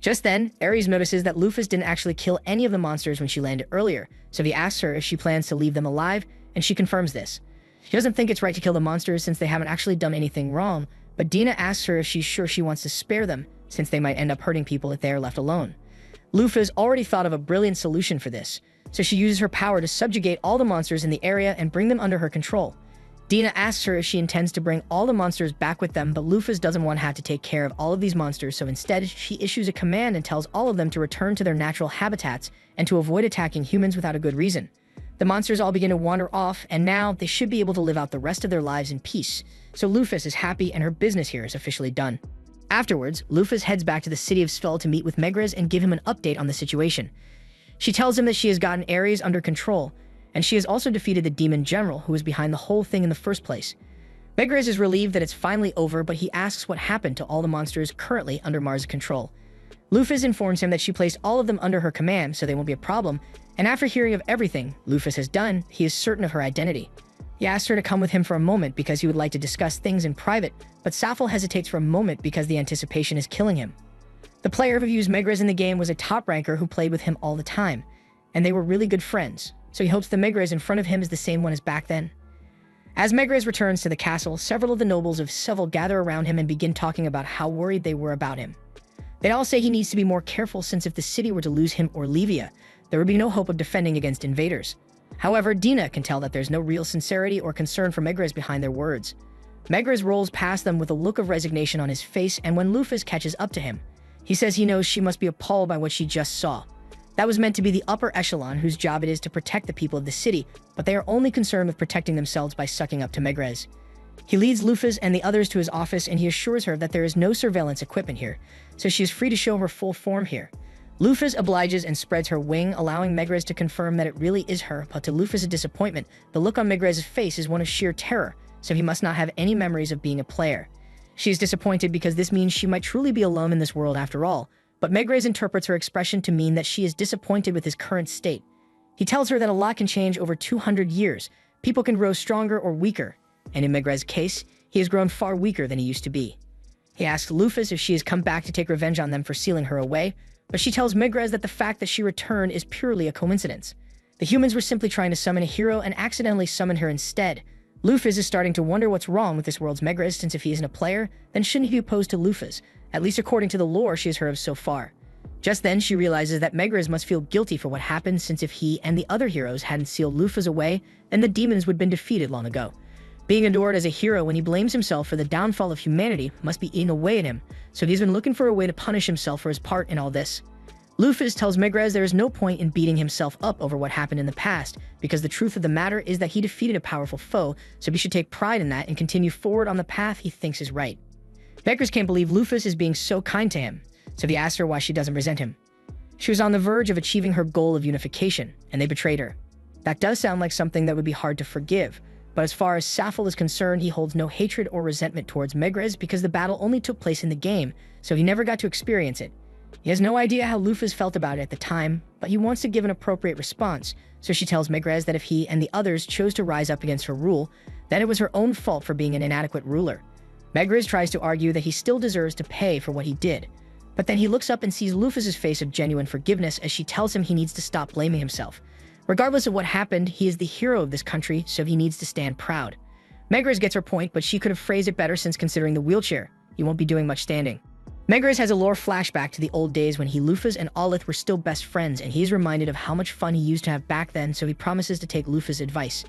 Just then, Ares notices that Luffus didn't actually kill any of the monsters when she landed earlier, so he asks her if she plans to leave them alive, and she confirms this. She doesn't think it's right to kill the monsters since they haven't actually done anything wrong, but Dina asks her if she's sure she wants to spare them, since they might end up hurting people if they are left alone. Luffus already thought of a brilliant solution for this, so she uses her power to subjugate all the monsters in the area and bring them under her control. Dina asks her if she intends to bring all the monsters back with them, but Luffus doesn't want to have to take care of all of these monsters, so instead she issues a command and tells all of them to return to their natural habitats and to avoid attacking humans without a good reason. The monsters all begin to wander off, and now they should be able to live out the rest of their lives in peace, so Luffus is happy and her business here is officially done. Afterwards, Luffus heads back to the city of Svel to meet with Megrez and give him an update on the situation. She tells him that she has gotten Ares under control, and she has also defeated the demon general who was behind the whole thing in the first place. Megrez is relieved that it's finally over, but he asks what happened to all the monsters currently under Mars' control. Luffus informs him that she placed all of them under her command, so they won't be a problem, and after hearing of everything Luffus has done, he is certain of her identity. He asks her to come with him for a moment because he would like to discuss things in private, but Safel hesitates for a moment because the anticipation is killing him. The player who used Megrez in the game was a top ranker who played with him all the time, and they were really good friends, so he hopes the Megrez in front of him is the same one as back then. As Megrez returns to the castle, several of the nobles of Seville gather around him and begin talking about how worried they were about him. They all say he needs to be more careful since if the city were to lose him or Levia, there would be no hope of defending against invaders. However, Dina can tell that there's no real sincerity or concern for Megrez behind their words. Megrez rolls past them with a look of resignation on his face, and when Luffus catches up to him, he says he knows she must be appalled by what she just saw. That was meant to be the upper echelon whose job it is to protect the people of the city, but they are only concerned with protecting themselves by sucking up to Megrez. He leads Luffus and the others to his office and he assures her that there is no surveillance equipment here, so she is free to show her full form here. Luffus obliges and spreads her wing, allowing Megrez to confirm that it really is her, but to Luffus' disappointment, the look on Megrez's face is one of sheer terror, so he must not have any memories of being a player. She is disappointed because this means she might truly be alone in this world after all, but Megrez interprets her expression to mean that she is disappointed with his current state. He tells her that a lot can change over 200 years. People can grow stronger or weaker, and in Megrez's case, he has grown far weaker than he used to be. He asks Luffus if she has come back to take revenge on them for sealing her away, but she tells Megrez that the fact that she returned is purely a coincidence. The humans were simply trying to summon a hero and accidentally summoned her instead. Luffus is starting to wonder what's wrong with this world's Megrez, since if he isn't a player, then shouldn't he be opposed to Luffus, at least according to the lore she has heard of so far. Just then, she realizes that Megrez must feel guilty for what happened, since if he and the other heroes hadn't sealed Luffus away, then the demons would have been defeated long ago. Being adored as a hero when he blames himself for the downfall of humanity must be eating away at him, so he's been looking for a way to punish himself for his part in all this. Luffus tells Megrez there is no point in beating himself up over what happened in the past, because the truth of the matter is that he defeated a powerful foe, so he should take pride in that and continue forward on the path he thinks is right. Megrez can't believe Luffus is being so kind to him, so he asks her why she doesn't resent him. She was on the verge of achieving her goal of unification, and they betrayed her. That does sound like something that would be hard to forgive, but as far as Safel is concerned, he holds no hatred or resentment towards Megrez because the battle only took place in the game, so he never got to experience it. He has no idea how Lufus felt about it at the time, but he wants to give an appropriate response, so she tells Megrez that if he and the others chose to rise up against her rule, then it was her own fault for being an inadequate ruler. Megrez tries to argue that he still deserves to pay for what he did, but then he looks up and sees Lufus's face of genuine forgiveness as she tells him he needs to stop blaming himself. Regardless of what happened, he is the hero of this country, so he needs to stand proud. Megrez gets her point, but she could have phrased it better since considering the wheelchair. He won't be doing much standing. Megrez has a lore flashback to the old days when Lufus and Olith were still best friends, and he's reminded of how much fun he used to have back then, so he promises to take Lufus' advice.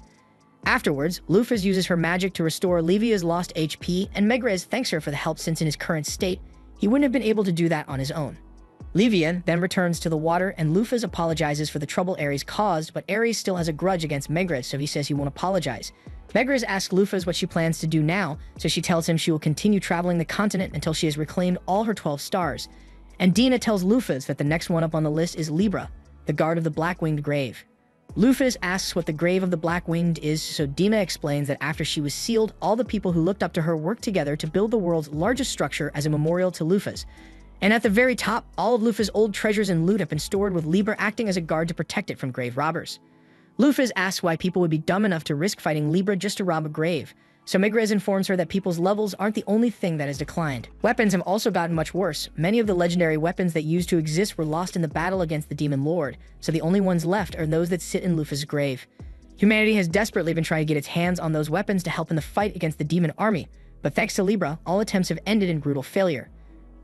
Afterwards, Lufus uses her magic to restore Livia's lost HP, and Megrez thanks her for the help since in his current state, he wouldn't have been able to do that on his own. Livia then returns to the water, and Lufus apologizes for the trouble Ares caused, but Ares still has a grudge against Megrez, so he says he won't apologize. Megrez asks Lufus what she plans to do now, so she tells him she will continue traveling the continent until she has reclaimed all her 12 stars. And Dina tells Lufus that the next one up on the list is Libra, the guard of the Black-Winged Grave. Lufus asks what the Grave of the Black-Winged is, so Dina explains that after she was sealed, all the people who looked up to her worked together to build the world's largest structure as a memorial to Lufus. And at the very top, all of Lufus' old treasures and loot have been stored, with Libra acting as a guard to protect it from grave robbers. Lufus asks why people would be dumb enough to risk fighting Libra just to rob a grave, so Megrez informs her that people's levels aren't the only thing that has declined. Weapons have also gotten much worse. Many of the legendary weapons that used to exist were lost in the battle against the Demon Lord, so the only ones left are those that sit in Lufus' grave. Humanity has desperately been trying to get its hands on those weapons to help in the fight against the demon army, but thanks to Libra, all attempts have ended in brutal failure.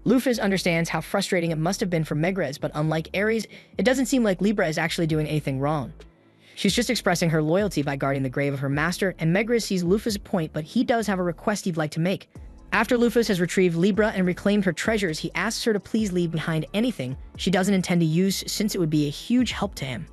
Lufus understands how frustrating it must have been for Megrez, but unlike Ares, it doesn't seem like Libra is actually doing anything wrong. She's just expressing her loyalty by guarding the grave of her master, and Megrez sees Lufus' point, but he does have a request he'd like to make. After Lufus has retrieved Libra and reclaimed her treasures, he asks her to please leave behind anything she doesn't intend to use, since it would be a huge help to him.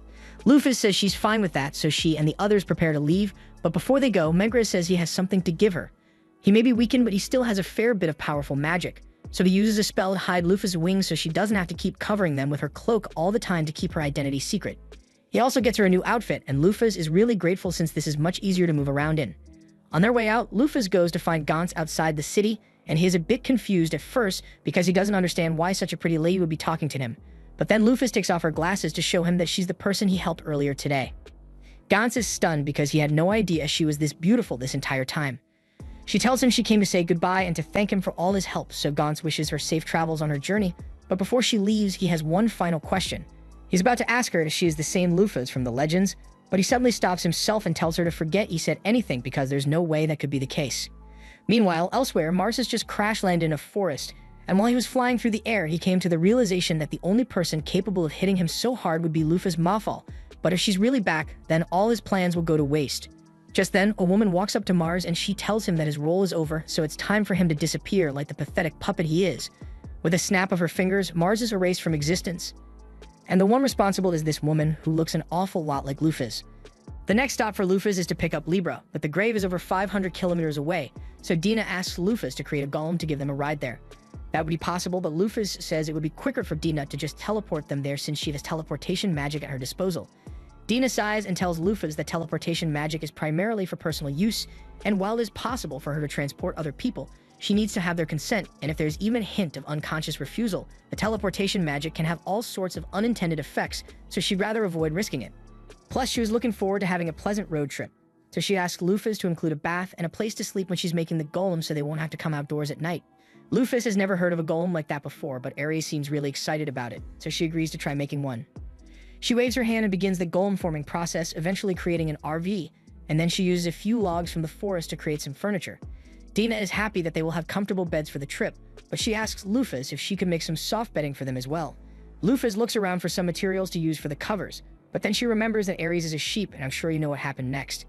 Lufus says she's fine with that, so she and the others prepare to leave, but before they go, Megrez says he has something to give her. He may be weakened, but he still has a fair bit of powerful magic, so he uses a spell to hide Lufus' wings so she doesn't have to keep covering them with her cloak all the time to keep her identity secret. He also gets her a new outfit, and Lufus is really grateful since this is much easier to move around in. On their way out, Lufus goes to find Gauntz outside the city, and he is a bit confused at first because he doesn't understand why such a pretty lady would be talking to him. But then Lufus takes off her glasses to show him that she's the person he helped earlier today. Gauntz is stunned because he had no idea she was this beautiful this entire time. She tells him she came to say goodbye and to thank him for all his help, so Gauntz wishes her safe travels on her journey, but before she leaves, he has one final question. He's about to ask her if she is the same Lufus from the legends, but he suddenly stops himself and tells her to forget he said anything because there's no way that could be the case. Meanwhile, elsewhere, Mars has just crash-landed in a forest, and while he was flying through the air, he came to the realization that the only person capable of hitting him so hard would be Lufus Mafal, but if she's really back, then all his plans will go to waste. Just then, a woman walks up to Mars and she tells him that his role is over, so it's time for him to disappear like the pathetic puppet he is. With a snap of her fingers, Mars is erased from existence. And the one responsible is this woman, who looks an awful lot like Lufus. The next stop for Lufus is to pick up Libra, but the grave is over 500 kilometers away, so Dina asks Lufus to create a golem to give them a ride there. That would be possible, but Lufus says it would be quicker for Dina to just teleport them there since she has teleportation magic at her disposal. Dina sighs and tells Lufus that teleportation magic is primarily for personal use, and while it is possible for her to transport other people, she needs to have their consent, and if there's even a hint of unconscious refusal, the teleportation magic can have all sorts of unintended effects, so she'd rather avoid risking it. Plus, she was looking forward to having a pleasant road trip, so she asks Lufus to include a bath and a place to sleep when she's making the golem so they won't have to come outdoors at night. Lufus has never heard of a golem like that before, but Ares seems really excited about it, so she agrees to try making one. She waves her hand and begins the golem forming process, eventually creating an RV, and then she uses a few logs from the forest to create some furniture. Dina is happy that they will have comfortable beds for the trip, but she asks Lufus if she could make some soft bedding for them as well. Lufus looks around for some materials to use for the covers, but then she remembers that Ares is a sheep, and I'm sure you know what happened next.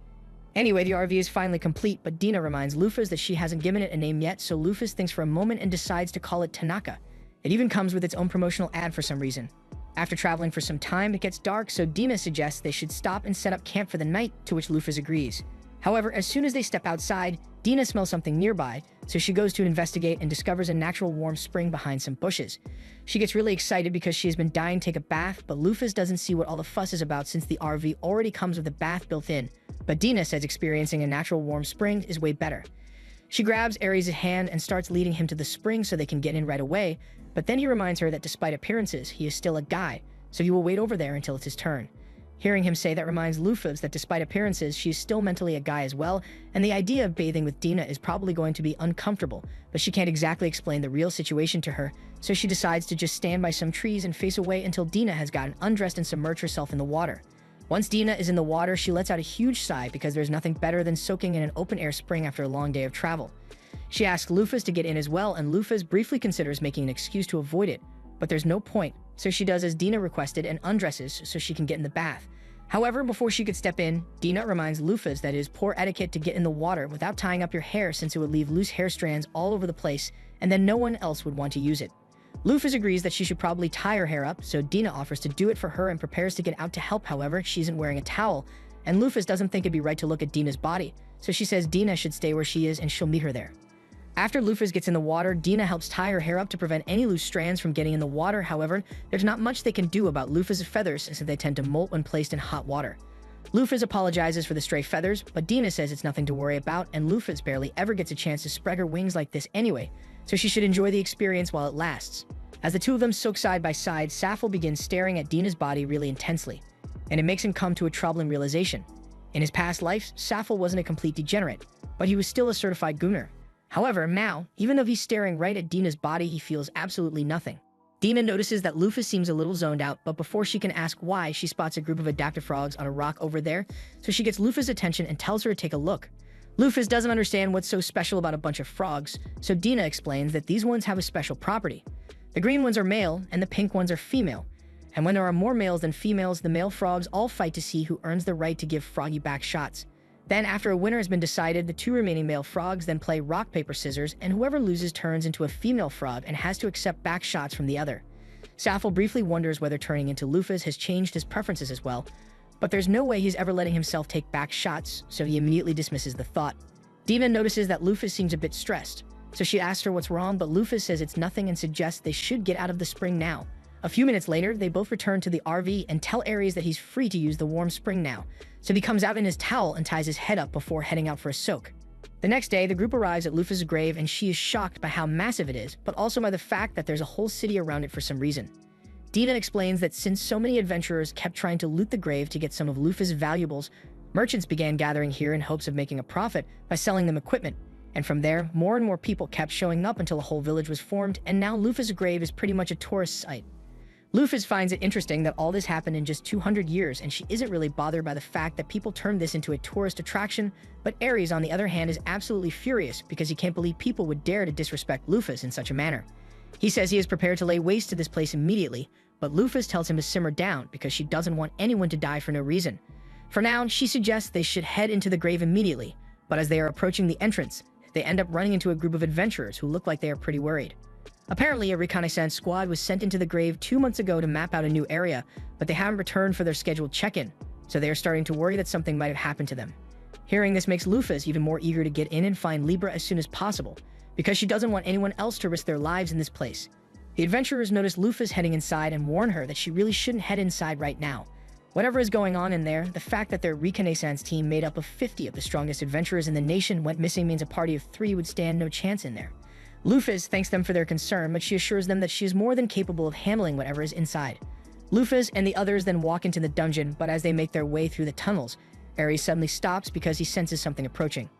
Anyway, the RV is finally complete, but Dina reminds Lufus that she hasn't given it a name yet, so Lufus thinks for a moment and decides to call it Tanaka. It even comes with its own promotional ad for some reason. After traveling for some time, it gets dark, so Dina suggests they should stop and set up camp for the night, to which Lufus agrees. However, as soon as they step outside, Dina smells something nearby, so she goes to investigate and discovers a natural warm spring behind some bushes. She gets really excited because she has been dying to take a bath, but Lufus doesn't see what all the fuss is about since the RV already comes with a bath built in, but Dina says experiencing a natural warm spring is way better. She grabs Ares' hand and starts leading him to the spring so they can get in right away, But then he reminds her that despite appearances, he is still a guy, so he will wait over there until it's his turn. Hearing him say that reminds Lufus that despite appearances, she is still mentally a guy as well, and the idea of bathing with Dina is probably going to be uncomfortable, but she can't exactly explain the real situation to her, so she decides to just stand by some trees and face away until Dina has gotten undressed and submerged herself in the water. Once Dina is in the water, she lets out a huge sigh because there's nothing better than soaking in an open-air spring after a long day of travel. She asks Lufus to get in as well, and Lufus briefly considers making an excuse to avoid it, but there's no point, so she does as Dina requested and undresses so she can get in the bath. However, before she could step in, Dina reminds Lufus that it is poor etiquette to get in the water without tying up your hair since it would leave loose hair strands all over the place, and then no one else would want to use it. Lufus agrees that she should probably tie her hair up, so Dina offers to do it for her and prepares to get out to help. However, she isn't wearing a towel, and Lufus doesn't think it'd be right to look at Dina's body, so she says Dina should stay where she is and she'll meet her there. After Lufus gets in the water, Dina helps tie her hair up to prevent any loose strands from getting in the water. However, there's not much they can do about Lufus' feathers since they tend to molt when placed in hot water. Lufus apologizes for the stray feathers, but Dina says it's nothing to worry about, and Lufus barely ever gets a chance to spread her wings like this anyway, so she should enjoy the experience while it lasts. As the two of them soak side by side, Safel begins staring at Dina's body really intensely, and it makes him come to a troubling realization. In his past life, Safel wasn't a complete degenerate, but he was still a certified gooner. However, now, even though he's staring right at Dina's body, he feels absolutely nothing. Dina notices that Lufus seems a little zoned out, but before she can ask why, she spots a group of adaptive frogs on a rock over there, so she gets Lufus' attention and tells her to take a look. Lufus doesn't understand what's so special about a bunch of frogs, so Dina explains that these ones have a special property. The green ones are male, and the pink ones are female. And when there are more males than females, the male frogs all fight to see who earns the right to give froggy back shots. Then, after a winner has been decided, the two remaining male frogs then play rock, paper, scissors, and whoever loses turns into a female frog and has to accept back shots from the other. Safel briefly wonders whether turning into Lufus has changed his preferences as well, but there's no way he's ever letting himself take back shots, so he immediately dismisses the thought. Dina notices that Lufus seems a bit stressed, so she asks her what's wrong, but Lufus says it's nothing and suggests they should get out of the spring now. A few minutes later, they both return to the RV and tell Aries that he's free to use the warm spring now, so he comes out in his towel and ties his head up before heading out for a soak. The next day, the group arrives at Lufus' grave and she is shocked by how massive it is, but also by the fact that there's a whole city around it for some reason. Dina explains that since so many adventurers kept trying to loot the grave to get some of Lufus' valuables, merchants began gathering here in hopes of making a profit by selling them equipment. And from there, more and more people kept showing up until a whole village was formed, and now Lufus' grave is pretty much a tourist site. Lufus finds it interesting that all this happened in just 200 years, and she isn't really bothered by the fact that people turned this into a tourist attraction, but Aries, on the other hand, is absolutely furious because he can't believe people would dare to disrespect Lufus in such a manner. He says he is prepared to lay waste to this place immediately, but Lufus tells him to simmer down because she doesn't want anyone to die for no reason. For now, she suggests they should head into the grave immediately, but as they are approaching the entrance, they end up running into a group of adventurers who look like they are pretty worried. Apparently, a reconnaissance squad was sent into the grave 2 months ago to map out a new area, but they haven't returned for their scheduled check-in, so they are starting to worry that something might have happened to them. Hearing this makes Lufus even more eager to get in and find Libra as soon as possible, because she doesn't want anyone else to risk their lives in this place. The adventurers notice Lufus heading inside and warn her that she really shouldn't head inside right now. Whatever is going on in there, the fact that their reconnaissance team made up of 50 of the strongest adventurers in the nation went missing means a party of 3 would stand no chance in there. Lufus thanks them for their concern, but she assures them that she is more than capable of handling whatever is inside. Lufus and the others then walk into the dungeon, but as they make their way through the tunnels, Aries suddenly stops because he senses something approaching.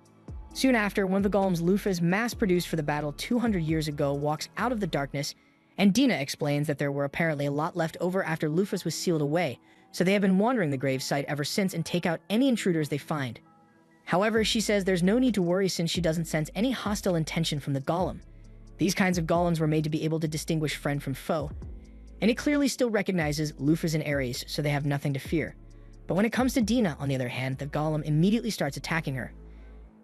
Soon after, one of the golems Lufus mass-produced for the battle 200 years ago walks out of the darkness, and Dina explains that there were apparently a lot left over after Lufus was sealed away, so they have been wandering the gravesite ever since and take out any intruders they find. However, she says there's no need to worry since she doesn't sense any hostile intention from the golem. These kinds of golems were made to be able to distinguish friend from foe, and it clearly still recognizes Lufus and Aries, so they have nothing to fear. But when it comes to Dina, on the other hand, the golem immediately starts attacking her.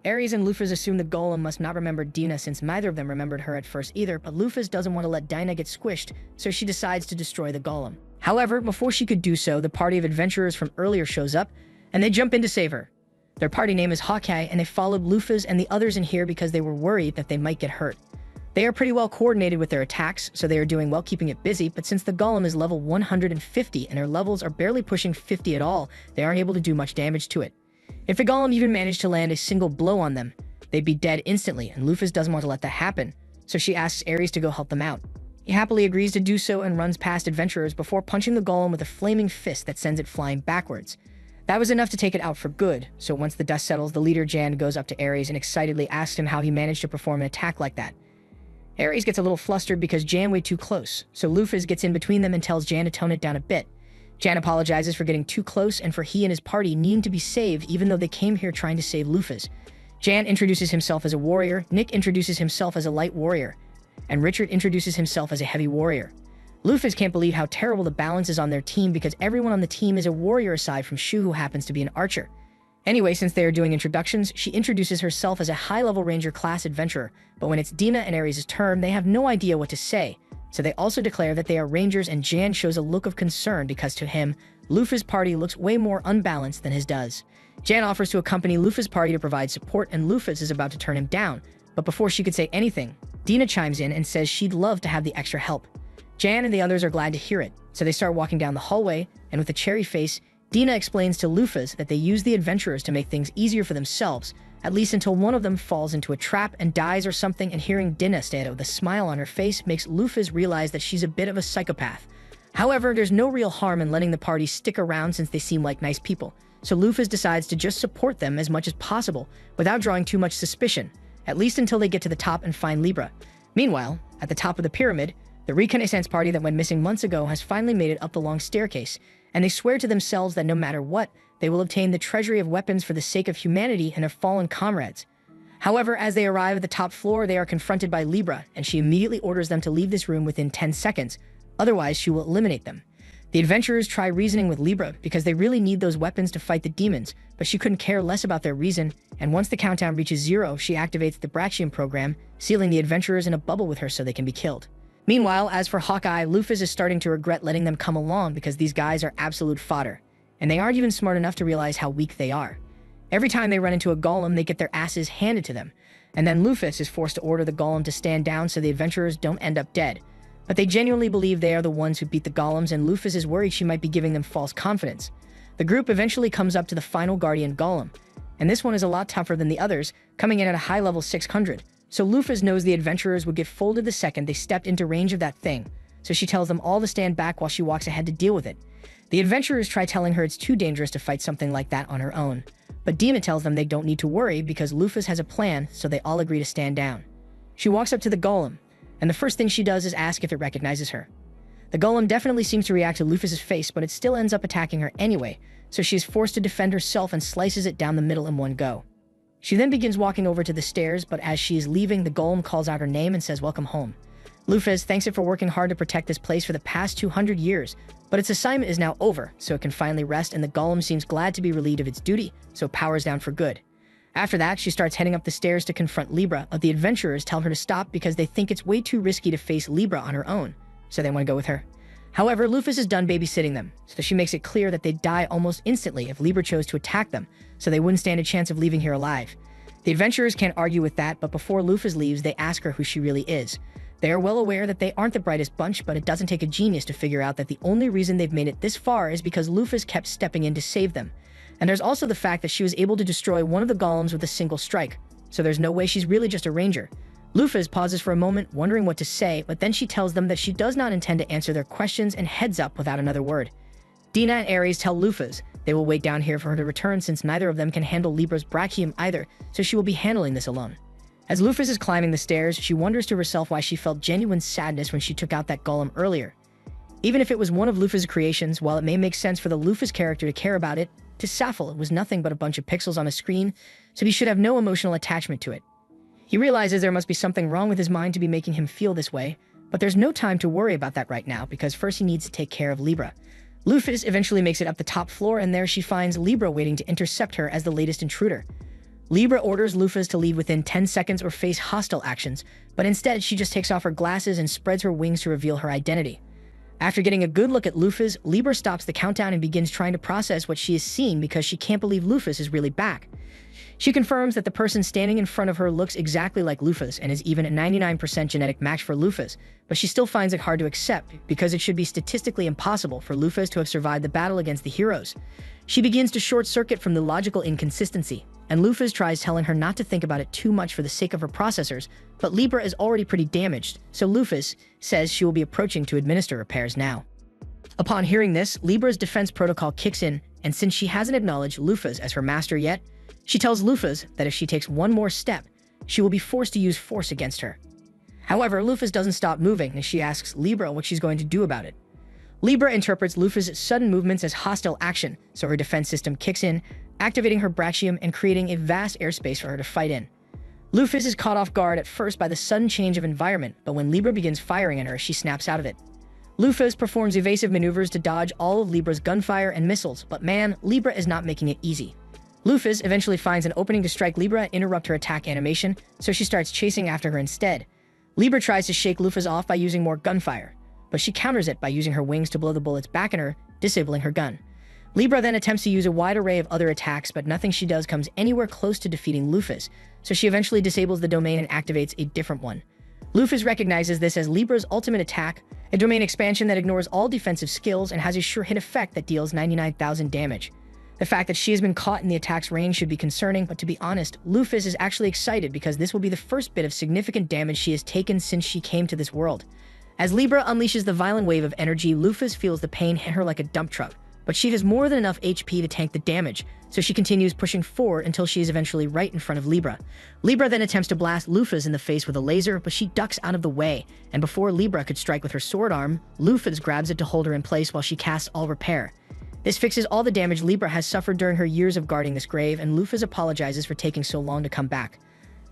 Aries and Lufus assume the golem must not remember Dina since neither of them remembered her at first either, but Lufus doesn't want to let Dina get squished, so she decides to destroy the golem. However, before she could do so, the party of adventurers from earlier shows up, and they jump in to save her. Their party name is Hawkeye, and they followed Lufus and the others in here because they were worried that they might get hurt. They are pretty well coordinated with their attacks, so they are doing well keeping it busy, but since the golem is level 150 and their levels are barely pushing 50 at all, they aren't able to do much damage to it. If the golem even managed to land a single blow on them, they'd be dead instantly, and Lufus doesn't want to let that happen, so she asks Aries to go help them out. He happily agrees to do so and runs past adventurers before punching the golem with a flaming fist that sends it flying backwards. That was enough to take it out for good, so once the dust settles, the leader Jan goes up to Ares and excitedly asks him how he managed to perform an attack like that. Ares gets a little flustered because Jan way too close, so Lufus gets in between them and tells Jan to tone it down a bit. Jan apologizes for getting too close and for he and his party needing to be saved even though they came here trying to save Lufus. Jan introduces himself as a warrior, Nick introduces himself as a light warrior, and Richard introduces himself as a heavy warrior. Lufus can't believe how terrible the balance is on their team because everyone on the team is a warrior aside from Shu, who happens to be an archer. Anyway, since they are doing introductions, she introduces herself as a high-level ranger class adventurer, but when it's Dina and Ares' turn, they have no idea what to say, so they also declare that they are rangers, and Jan shows a look of concern because to him, Lufus' party looks way more unbalanced than his does. Jan offers to accompany Lufus' party to provide support, and Lufus is about to turn him down, but before she could say anything, Dina chimes in and says she'd love to have the extra help. Jan and the others are glad to hear it, so they start walking down the hallway, and with a cherry face, Dina explains to Lufus that they use the adventurers to make things easier for themselves, at least until one of them falls into a trap and dies or something, and hearing Dina stay with a smile on her face makes Lufus realize that she's a bit of a psychopath. However, there's no real harm in letting the party stick around since they seem like nice people, so Lufus decides to just support them as much as possible without drawing too much suspicion, at least until they get to the top and find Libra. Meanwhile, at the top of the pyramid, the reconnaissance party that went missing months ago has finally made it up the long staircase, and they swear to themselves that no matter what, they will obtain the treasury of weapons for the sake of humanity and their fallen comrades. However, as they arrive at the top floor, they are confronted by Libra, and she immediately orders them to leave this room within 10 seconds, otherwise she will eliminate them. The adventurers try reasoning with Libra because they really need those weapons to fight the demons, but she couldn't care less about their reason, and once the countdown reaches 0, she activates the Brachium program, sealing the adventurers in a bubble with her so they can be killed. Meanwhile, as for Hawkeye, Lufus is starting to regret letting them come along because these guys are absolute fodder, and they aren't even smart enough to realize how weak they are. Every time they run into a golem, they get their asses handed to them, and then Lufus is forced to order the golem to stand down so the adventurers don't end up dead. But they genuinely believe they are the ones who beat the golems, and Lufus is worried she might be giving them false confidence. The group eventually comes up to the final guardian golem, and this one is a lot tougher than the others, coming in at a high level 600. So Lufus knows the adventurers would get folded the second they stepped into range of that thing, so she tells them all to stand back while she walks ahead to deal with it. The adventurers try telling her it's too dangerous to fight something like that on her own, but Dima tells them they don't need to worry because Lufus has a plan, so they all agree to stand down. She walks up to the golem, and the first thing she does is ask if it recognizes her. The golem definitely seems to react to Lufus's face, but it still ends up attacking her anyway, so she is forced to defend herself and slices it down the middle in one go. She then begins walking over to the stairs, but as she is leaving, the golem calls out her name and says welcome home. Lufus thanks it for working hard to protect this place for the past 200 years, but its assignment is now over, so it can finally rest, and the golem seems glad to be relieved of its duty, so it powers down for good. After that, she starts heading up the stairs to confront Libra, but the adventurers tell her to stop because they think it's way too risky to face Libra on her own, so they want to go with her. However, Lufus is done babysitting them, so she makes it clear that they'd die almost instantly if Libra chose to attack them, so they wouldn't stand a chance of leaving here alive. The adventurers can't argue with that, but before Lufus leaves, they ask her who she really is. They are well aware that they aren't the brightest bunch, but it doesn't take a genius to figure out that the only reason they've made it this far is because Lufus kept stepping in to save them. And there's also the fact that she was able to destroy one of the golems with a single strike, so there's no way she's really just a ranger. Lufus pauses for a moment, wondering what to say, but then she tells them that she does not intend to answer their questions and heads up without another word. Dina and Ares tell Lufus they will wait down here for her to return since neither of them can handle Libra's Brachium either, so she will be handling this alone. As Lufus is climbing the stairs, she wonders to herself why she felt genuine sadness when she took out that golem earlier. Even if it was one of Lufus' creations, while it may make sense for the Lufus character to care about it, to Safel it was nothing but a bunch of pixels on a screen, so he should have no emotional attachment to it. He realizes there must be something wrong with his mind to be making him feel this way, but there's no time to worry about that right now because first he needs to take care of Libra. Lufus eventually makes it up the top floor, and there she finds Libra waiting to intercept her as the latest intruder. Libra orders Lufus to leave within 10 seconds or face hostile actions, but instead she just takes off her glasses and spreads her wings to reveal her identity. After getting a good look at Lufus, Libra stops the countdown and begins trying to process what she is seeing because she can't believe Lufus is really back. She confirms that the person standing in front of her looks exactly like Lufus and is even a 99% genetic match for Lufus, but she still finds it hard to accept because it should be statistically impossible for Lufus to have survived the battle against the heroes. She begins to short-circuit from the logical inconsistency, and Lufus tries telling her not to think about it too much for the sake of her processors, but Libra is already pretty damaged, so Lufus says she will be approaching to administer repairs now. Upon hearing this, Libra's defense protocol kicks in, and since she hasn't acknowledged Lufus as her master yet, she tells Lufus that if she takes one more step, she will be forced to use force against her. However, Lufus doesn't stop moving, and she asks Libra what she's going to do about it. Libra interprets Lufus' sudden movements as hostile action, so her defense system kicks in, activating her brachium and creating a vast airspace for her to fight in. Lufus is caught off guard at first by the sudden change of environment, but when Libra begins firing at her, she snaps out of it. Lufus performs evasive maneuvers to dodge all of Libra's gunfire and missiles, but man, Libra is not making it easy. Lufus eventually finds an opening to strike Libra and interrupt her attack animation, so she starts chasing after her instead. Libra tries to shake Lufus off by using more gunfire, but she counters it by using her wings to blow the bullets back at her, disabling her gun. Libra then attempts to use a wide array of other attacks, but nothing she does comes anywhere close to defeating Lufus, so she eventually disables the domain and activates a different one. Lufus recognizes this as Libra's ultimate attack, a domain expansion that ignores all defensive skills and has a sure hit effect that deals 99,000 damage. The fact that she has been caught in the attack's range should be concerning, but to be honest, Lufus is actually excited because this will be the first bit of significant damage she has taken since she came to this world. As Libra unleashes the violent wave of energy, Lufus feels the pain hit her like a dump truck, but she has more than enough HP to tank the damage, so she continues pushing forward until she is eventually right in front of Libra. Libra then attempts to blast Lufus in the face with a laser, but she ducks out of the way, and before Libra could strike with her sword arm, Lufus grabs it to hold her in place while she casts all repair. This fixes all the damage Libra has suffered during her years of guarding this grave, and Lufus apologizes for taking so long to come back.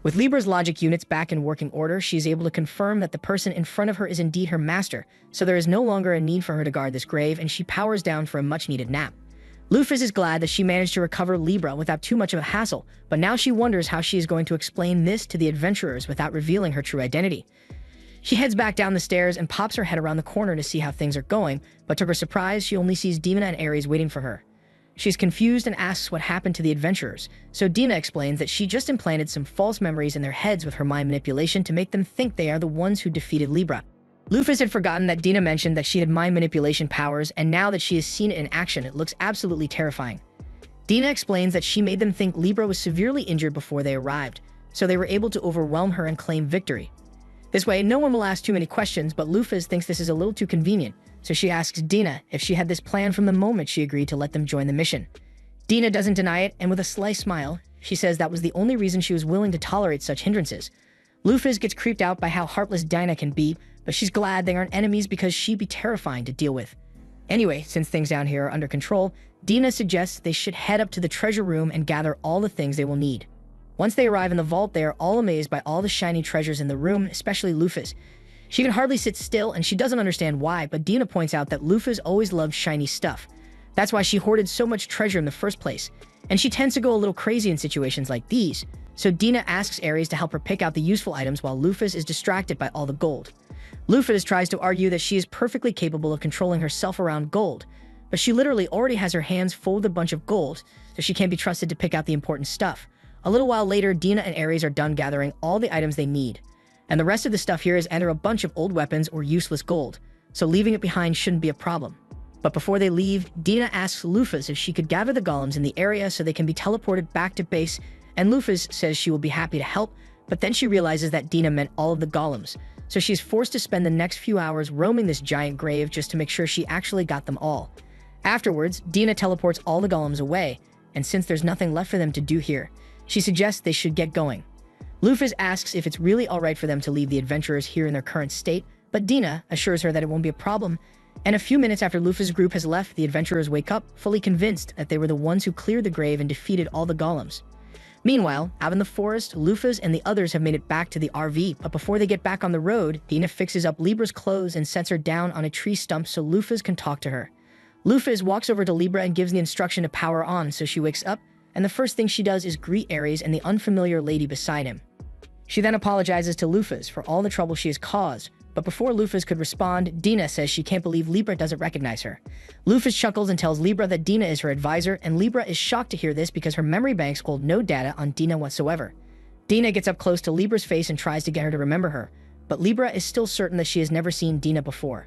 With Libra's logic units back in working order, she is able to confirm that the person in front of her is indeed her master, so there is no longer a need for her to guard this grave, and she powers down for a much-needed nap. Lufus is glad that she managed to recover Libra without too much of a hassle, but now she wonders how she is going to explain this to the adventurers without revealing her true identity. She heads back down the stairs and pops her head around the corner to see how things are going, but to her surprise, she only sees Dina and Ares waiting for her. She's confused and asks what happened to the adventurers, so Dina explains that she just implanted some false memories in their heads with her mind manipulation to make them think they are the ones who defeated Libra. Lufus had forgotten that Dina mentioned that she had mind manipulation powers, and now that she has seen it in action, it looks absolutely terrifying. Dina explains that she made them think Libra was severely injured before they arrived, so they were able to overwhelm her and claim victory. This way, no one will ask too many questions, but Lufus thinks this is a little too convenient, so she asks Dina if she had this plan from the moment she agreed to let them join the mission. Dina doesn't deny it, and with a sly smile, she says that was the only reason she was willing to tolerate such hindrances. Lufus gets creeped out by how heartless Dina can be, but she's glad they aren't enemies because she'd be terrifying to deal with. Anyway, since things down here are under control, Dina suggests they should head up to the treasure room and gather all the things they will need. Once they arrive in the vault, they are all amazed by all the shiny treasures in the room, especially Lufus. She can hardly sit still, and she doesn't understand why, but Dina points out that Lufus always loved shiny stuff. That's why she hoarded so much treasure in the first place, and she tends to go a little crazy in situations like these. So Dina asks Ares to help her pick out the useful items while Lufus is distracted by all the gold. Lufus tries to argue that she is perfectly capable of controlling herself around gold, but she literally already has her hands full with a bunch of gold, so she can't be trusted to pick out the important stuff. A little while later, Dina and Ares are done gathering all the items they need, and the rest of the stuff here is either a bunch of old weapons or useless gold, so leaving it behind shouldn't be a problem. But before they leave, Dina asks Lufus if she could gather the golems in the area so they can be teleported back to base, and Lufus says she will be happy to help, but then she realizes that Dina meant all of the golems, so she's forced to spend the next few hours roaming this giant grave just to make sure she actually got them all. Afterwards, Dina teleports all the golems away, and since there's nothing left for them to do here, she suggests they should get going. Lufus asks if it's really alright for them to leave the adventurers here in their current state, but Dina assures her that it won't be a problem, and a few minutes after Lufus' group has left, the adventurers wake up, fully convinced that they were the ones who cleared the grave and defeated all the golems. Meanwhile, out in the forest, Lufus and the others have made it back to the RV, but before they get back on the road, Dina fixes up Libra's clothes and sets her down on a tree stump so Lufus can talk to her. Lufus walks over to Libra and gives the instruction to power on, so she wakes up, and the first thing she does is greet Ares and the unfamiliar lady beside him. She then apologizes to Lufus for all the trouble she has caused, but before Lufus could respond, Dina says she can't believe Libra doesn't recognize her. Lufus chuckles and tells Libra that Dina is her advisor, and Libra is shocked to hear this because her memory banks hold no data on Dina whatsoever. Dina gets up close to Libra's face and tries to get her to remember her, but Libra is still certain that she has never seen Dina before.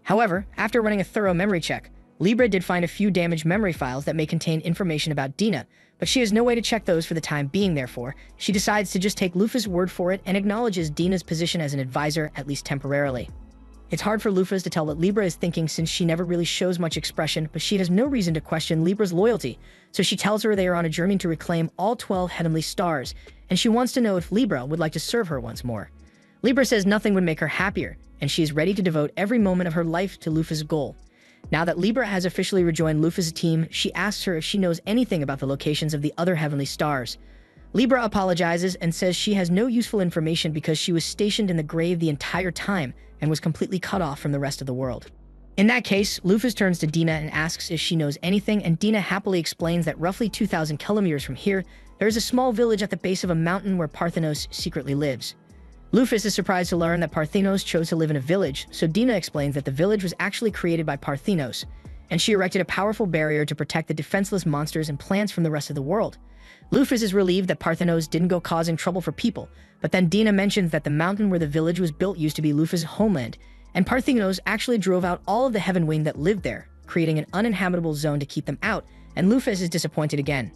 However, after running a thorough memory check, Libra did find a few damaged memory files that may contain information about Dina, but she has no way to check those for the time being. Therefore, she decides to just take Lufa's word for it and acknowledges Dina's position as an advisor, at least temporarily. It's hard for Lufa to tell what Libra is thinking since she never really shows much expression, but she has no reason to question Libra's loyalty, so she tells her they are on a journey to reclaim all 12 heavenly stars, and she wants to know if Libra would like to serve her once more. Libra says nothing would make her happier, and she is ready to devote every moment of her life to Lufa's goal. Now that Libra has officially rejoined Lufa's team, she asks her if she knows anything about the locations of the other heavenly stars. Libra apologizes and says she has no useful information because she was stationed in the grave the entire time and was completely cut off from the rest of the world. In that case, Lufa turns to Dina and asks if she knows anything, and Dina happily explains that roughly 2,000 kilometers from here, there is a small village at the base of a mountain where Parthenos secretly lives. Lufa is surprised to learn that Parthenos chose to live in a village, so Dina explains that the village was actually created by Parthenos, and she erected a powerful barrier to protect the defenseless monsters and plants from the rest of the world. Lufa is relieved that Parthenos didn't go causing trouble for people, but then Dina mentions that the mountain where the village was built used to be Lufa's homeland, and Parthenos actually drove out all of the Heaven Wing that lived there, creating an uninhabitable zone to keep them out, and Lufa is disappointed again.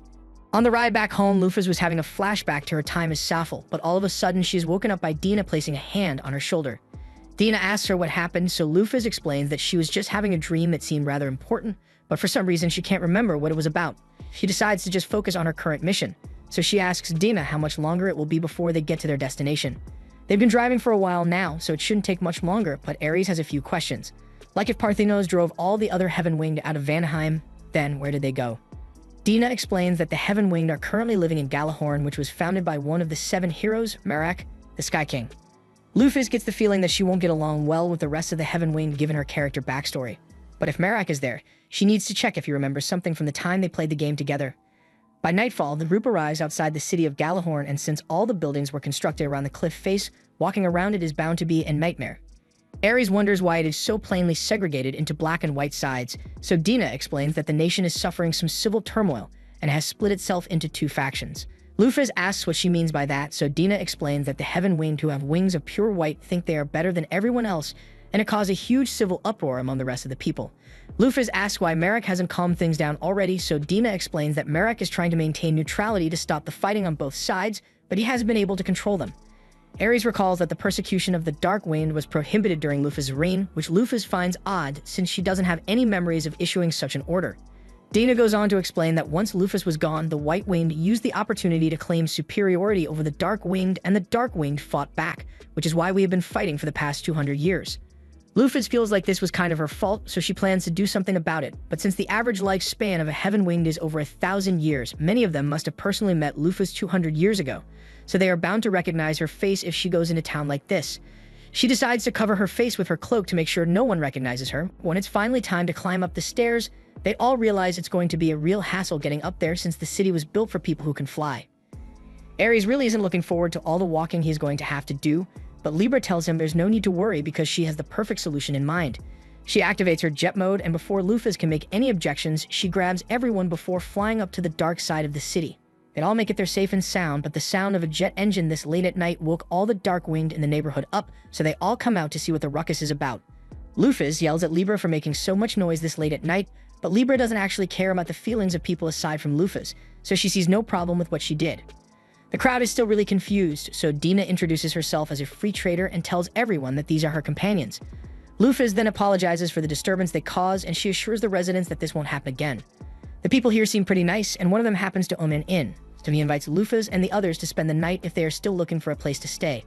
On the ride back home, Lufa was having a flashback to her time as Sappho, but all of a sudden she is woken up by Dina placing a hand on her shoulder. Dina asks her what happened, so Lufa explains that she was just having a dream that seemed rather important, but for some reason she can't remember what it was about. She decides to just focus on her current mission, so she asks Dina how much longer it will be before they get to their destination. They've been driving for a while now, so it shouldn't take much longer, but Ares has a few questions. Like if Parthenos drove all the other Heaven Winged out of Vanaheim, then where did they go? Dina explains that the Heaven Winged are currently living in Galahorn, which was founded by one of the 7 heroes, Merak, the Sky King. Lufa gets the feeling that she won't get along well with the rest of the Heaven Winged given her character backstory. But if Merak is there, she needs to check if he remembers something from the time they played the game together. By nightfall, the group arrives outside the city of Galahorn, and since all the buildings were constructed around the cliff face, walking around it is bound to be a nightmare. Ares wonders why it is so plainly segregated into black and white sides, so Dina explains that the nation is suffering some civil turmoil and has split itself into 2 factions. Lufa asks what she means by that, so Dina explains that the Heaven Winged who have wings of pure white think they are better than everyone else, and it caused a huge civil uproar among the rest of the people. Lufa asks why Merak hasn't calmed things down already, so Dina explains that Merak is trying to maintain neutrality to stop the fighting on both sides, but he hasn't been able to control them. Ares recalls that the persecution of the Dark Wind was prohibited during Lufa's reign, which Lufa finds odd since she doesn't have any memories of issuing such an order. Dina goes on to explain that once Lufa was gone, the White Winged used the opportunity to claim superiority over the Dark Winged, and the Dark Winged fought back, which is why we have been fighting for the past 200 years. Lufa feels like this was kind of her fault, so she plans to do something about it, but since the average lifespan of a Heaven Winged is over 1,000 years, many of them must have personally met Lufa 200 years ago, so they are bound to recognize her face if she goes into town like this. She decides to cover her face with her cloak to make sure no one recognizes her. When it's finally time to climb up the stairs, they all realize it's going to be a real hassle getting up there since the city was built for people who can fly. Ares really isn't looking forward to all the walking he's going to have to do, but Libra tells him there's no need to worry because she has the perfect solution in mind. She activates her jet mode, and before Lufa can make any objections, she grabs everyone before flying up to the dark side of the city. They all make it there safe and sound, but the sound of a jet engine this late at night woke all the Dark Winged in the neighborhood up, so they all come out to see what the ruckus is about. Lufa yells at Libra for making so much noise this late at night, but Libra doesn't actually care about the feelings of people aside from Lufa's, so she sees no problem with what she did. The crowd is still really confused, so Dina introduces herself as a free trader and tells everyone that these are her companions. Lufa then apologizes for the disturbance they caused, and she assures the residents that this won't happen again. The people here seem pretty nice, and one of them happens to own an inn, so he invites Lufa and the others to spend the night if they are still looking for a place to stay.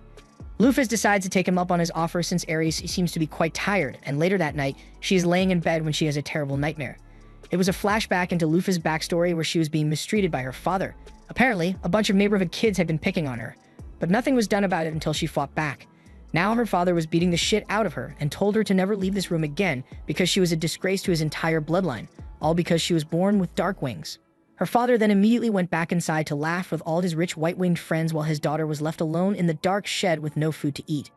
Lufa decides to take him up on his offer since Ares seems to be quite tired, and later that night, she is laying in bed when she has a terrible nightmare. It was a flashback into Lufa's backstory where she was being mistreated by her father. Apparently, a bunch of neighborhood kids had been picking on her, but nothing was done about it until she fought back. Now her father was beating the shit out of her and told her to never leave this room again because she was a disgrace to his entire bloodline, all because she was born with dark wings. Her father then immediately went back inside to laugh with all his rich white-winged friends while his daughter was left alone in the dark shed with no food to eat.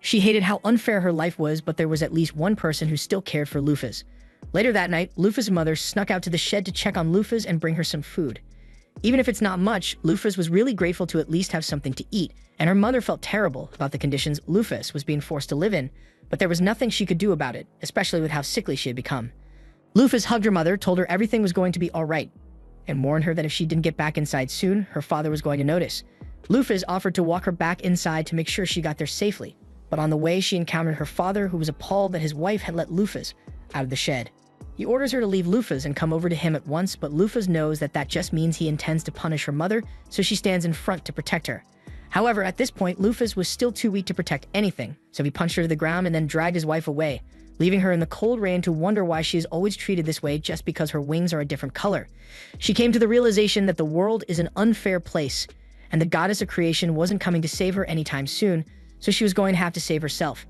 She hated how unfair her life was, but there was at least one person who still cared for Lufa's. Later that night, Lufa's mother snuck out to the shed to check on Lufa's and bring her some food. Even if it's not much, Lufa's was really grateful to at least have something to eat, and her mother felt terrible about the conditions Lufa's was being forced to live in, but there was nothing she could do about it, especially with how sickly she had become. Lufus hugged her mother, told her everything was going to be alright, and warned her that if she didn't get back inside soon, her father was going to notice. Lufus offered to walk her back inside to make sure she got there safely, but on the way she encountered her father, who was appalled that his wife had let Lufus out of the shed. He orders her to leave Lufus and come over to him at once, but Lufus knows that that just means he intends to punish her mother, so she stands in front to protect her. However, at this point, Lufus was still too weak to protect anything, so he punched her to the ground and then dragged his wife away, leaving her in the cold rain to wonder why she is always treated this way just because her wings are a different color. She came to the realization that the world is an unfair place, and the goddess of creation wasn't coming to save her anytime soon, so she was going to have to save herself.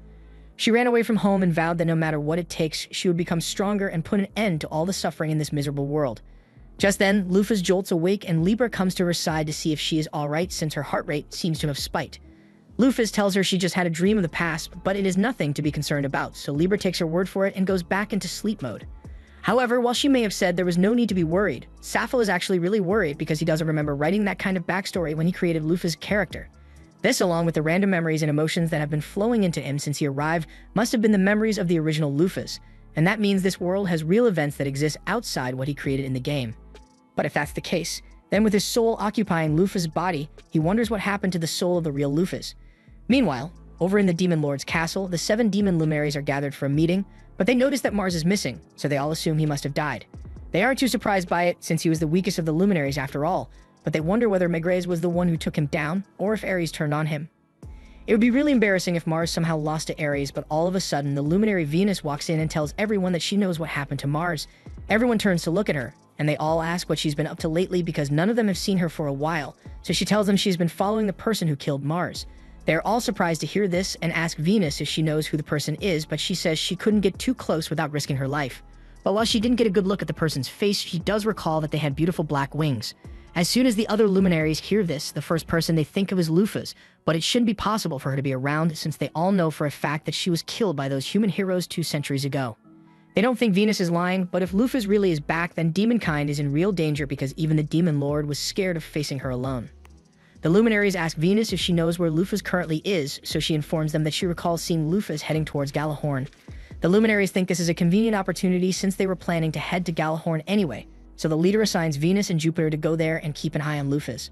She ran away from home and vowed that no matter what it takes, she would become stronger and put an end to all the suffering in this miserable world. Just then, Lufus jolts awake and Libra comes to her side to see if she is alright since her heart rate seems to have spiked. Lufus tells her she just had a dream of the past, but it is nothing to be concerned about, so Libra takes her word for it and goes back into sleep mode. However, while she may have said there was no need to be worried, Sappho is actually really worried because he doesn't remember writing that kind of backstory when he created Lufus' character. This, along with the random memories and emotions that have been flowing into him since he arrived, must have been the memories of the original Lufus, and that means this world has real events that exist outside what he created in the game. But if that's the case, then with his soul occupying Lufus' body, he wonders what happened to the soul of the real Lufus. Meanwhile, over in the Demon Lord's castle, the 7 demon luminaries are gathered for a meeting, but they notice that Mars is missing, so they all assume he must have died. They aren't too surprised by it, since he was the weakest of the luminaries after all, but they wonder whether Megrez was the one who took him down, or if Ares turned on him. It would be really embarrassing if Mars somehow lost to Ares, but all of a sudden, the luminary Venus walks in and tells everyone that she knows what happened to Mars. Everyone turns to look at her, and they all ask what she's been up to lately because none of them have seen her for a while, so she tells them she's been following the person who killed Mars. They are all surprised to hear this and ask Venus if she knows who the person is, but she says she couldn't get too close without risking her life. But while she didn't get a good look at the person's face, she does recall that they had beautiful black wings. As soon as the other luminaries hear this, the first person they think of is Lufus, but it shouldn't be possible for her to be around since they all know for a fact that she was killed by those human heroes 2 centuries ago. They don't think Venus is lying, but if Lufus really is back, then demonkind is in real danger because even the Demon Lord was scared of facing her alone. The luminaries ask Venus if she knows where Lufus currently is, so she informs them that she recalls seeing Lufus heading towards Gjallarhorn. The luminaries think this is a convenient opportunity since they were planning to head to Gjallarhorn anyway, so the leader assigns Venus and Jupiter to go there and keep an eye on Lufus.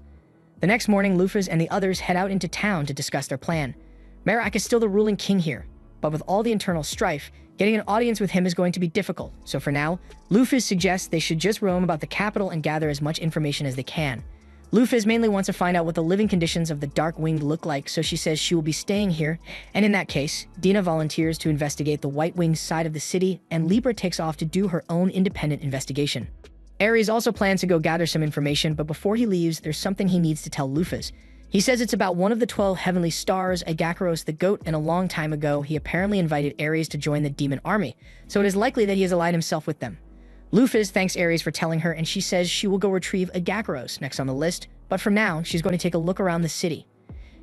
The next morning, Lufus and the others head out into town to discuss their plan. Merak is still the ruling king here, but with all the internal strife, getting an audience with him is going to be difficult, so for now, Lufus suggests they should just roam about the capital and gather as much information as they can. Lufus mainly wants to find out what the living conditions of the Dark Winged look like, so she says she will be staying here, and in that case, Dina volunteers to investigate the White Winged side of the city, and Libra takes off to do her own independent investigation. Ares also plans to go gather some information, but before he leaves, there's something he needs to tell Lufus. He says it's about one of the 12 heavenly stars, Agakaros the goat, and a long time ago, he apparently invited Ares to join the demon army, so it is likely that he has allied himself with them. Lufus thanks Ares for telling her, and she says she will go retrieve Agakaros next on the list, but for now, she's going to take a look around the city.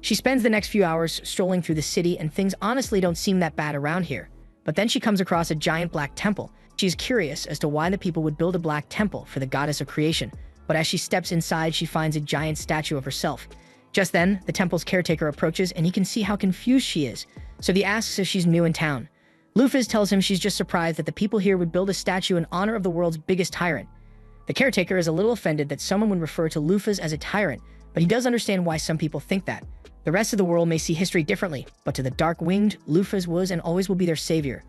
She spends the next few hours strolling through the city, and things honestly don't seem that bad around here. But then she comes across a giant black temple. She's curious as to why the people would build a black temple for the goddess of creation, but as she steps inside, she finds a giant statue of herself. Just then, the temple's caretaker approaches, and he can see how confused she is, so he asks if she's new in town. Lufus tells him she's just surprised that the people here would build a statue in honor of the world's biggest tyrant. The caretaker is a little offended that someone would refer to Lufus as a tyrant, but he does understand why some people think that. The rest of the world may see history differently, but to the Dark Winged, Lufus was and always will be their savior.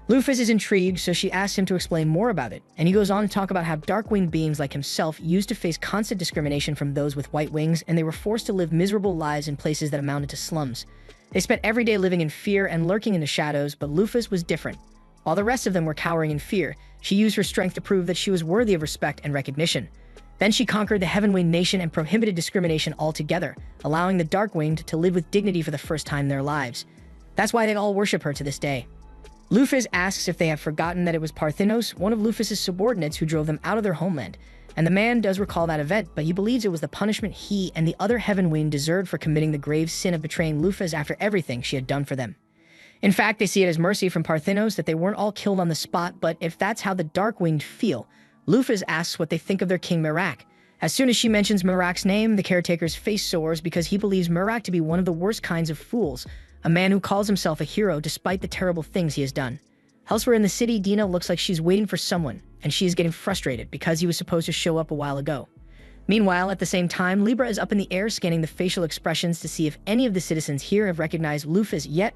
Lufus is intrigued, so she asks him to explain more about it, and he goes on to talk about how dark-winged beings like himself used to face constant discrimination from those with white wings, and they were forced to live miserable lives in places that amounted to slums. They spent every day living in fear and lurking in the shadows, but Lufus was different. While the rest of them were cowering in fear, she used her strength to prove that she was worthy of respect and recognition. Then she conquered the Heaven-Winged nation and prohibited discrimination altogether, allowing the Dark-Winged to live with dignity for the first time in their lives. That's why they all worship her to this day. Lufus asks if they have forgotten that it was Parthinos, one of Lufus's subordinates, who drove them out of their homeland. And the man does recall that event, but he believes it was the punishment he and the other Heaven-Winged deserved for committing the grave sin of betraying Lufus after everything she had done for them. In fact, they see it as mercy from Parthinos that they weren't all killed on the spot, but if that's how the Dark-Winged feel, Lufus asks what they think of their king Merak. As soon as she mentions Merak's name, the caretaker's face soars because he believes Merak to be one of the worst kinds of fools, a man who calls himself a hero despite the terrible things he has done. Elsewhere in the city, Dina looks like she's waiting for someone, and she is getting frustrated because he was supposed to show up a while ago. Meanwhile, at the same time, Libra is up in the air scanning the facial expressions to see if any of the citizens here have recognized Lufus yet,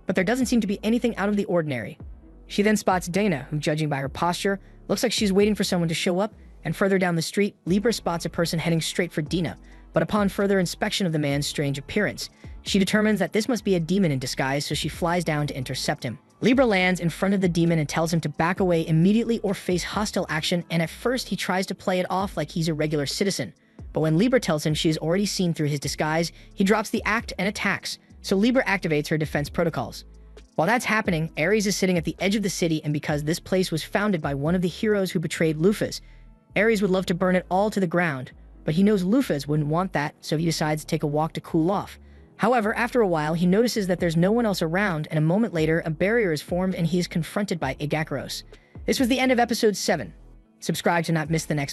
but there doesn't seem to be anything out of the ordinary. She then spots Dana, who, judging by her posture, looks like she's waiting for someone to show up, and further down the street, Libra spots a person heading straight for Dina, but upon further inspection of the man's strange appearance, she determines that this must be a demon in disguise, so she flies down to intercept him. Libra lands in front of the demon and tells him to back away immediately or face hostile action, and at first he tries to play it off like he's a regular citizen. But when Libra tells him she has already seen through his disguise, he drops the act and attacks, so Libra activates her defense protocols. While that's happening, Ares is sitting at the edge of the city, and because this place was founded by one of the heroes who betrayed Lufus, Ares would love to burn it all to the ground, but he knows Lufus wouldn't want that, so he decides to take a walk to cool off. However, after a while, he notices that there's no one else around, and a moment later, a barrier is formed and he is confronted by Igakaros. This was the end of episode 7. Subscribe to not miss the next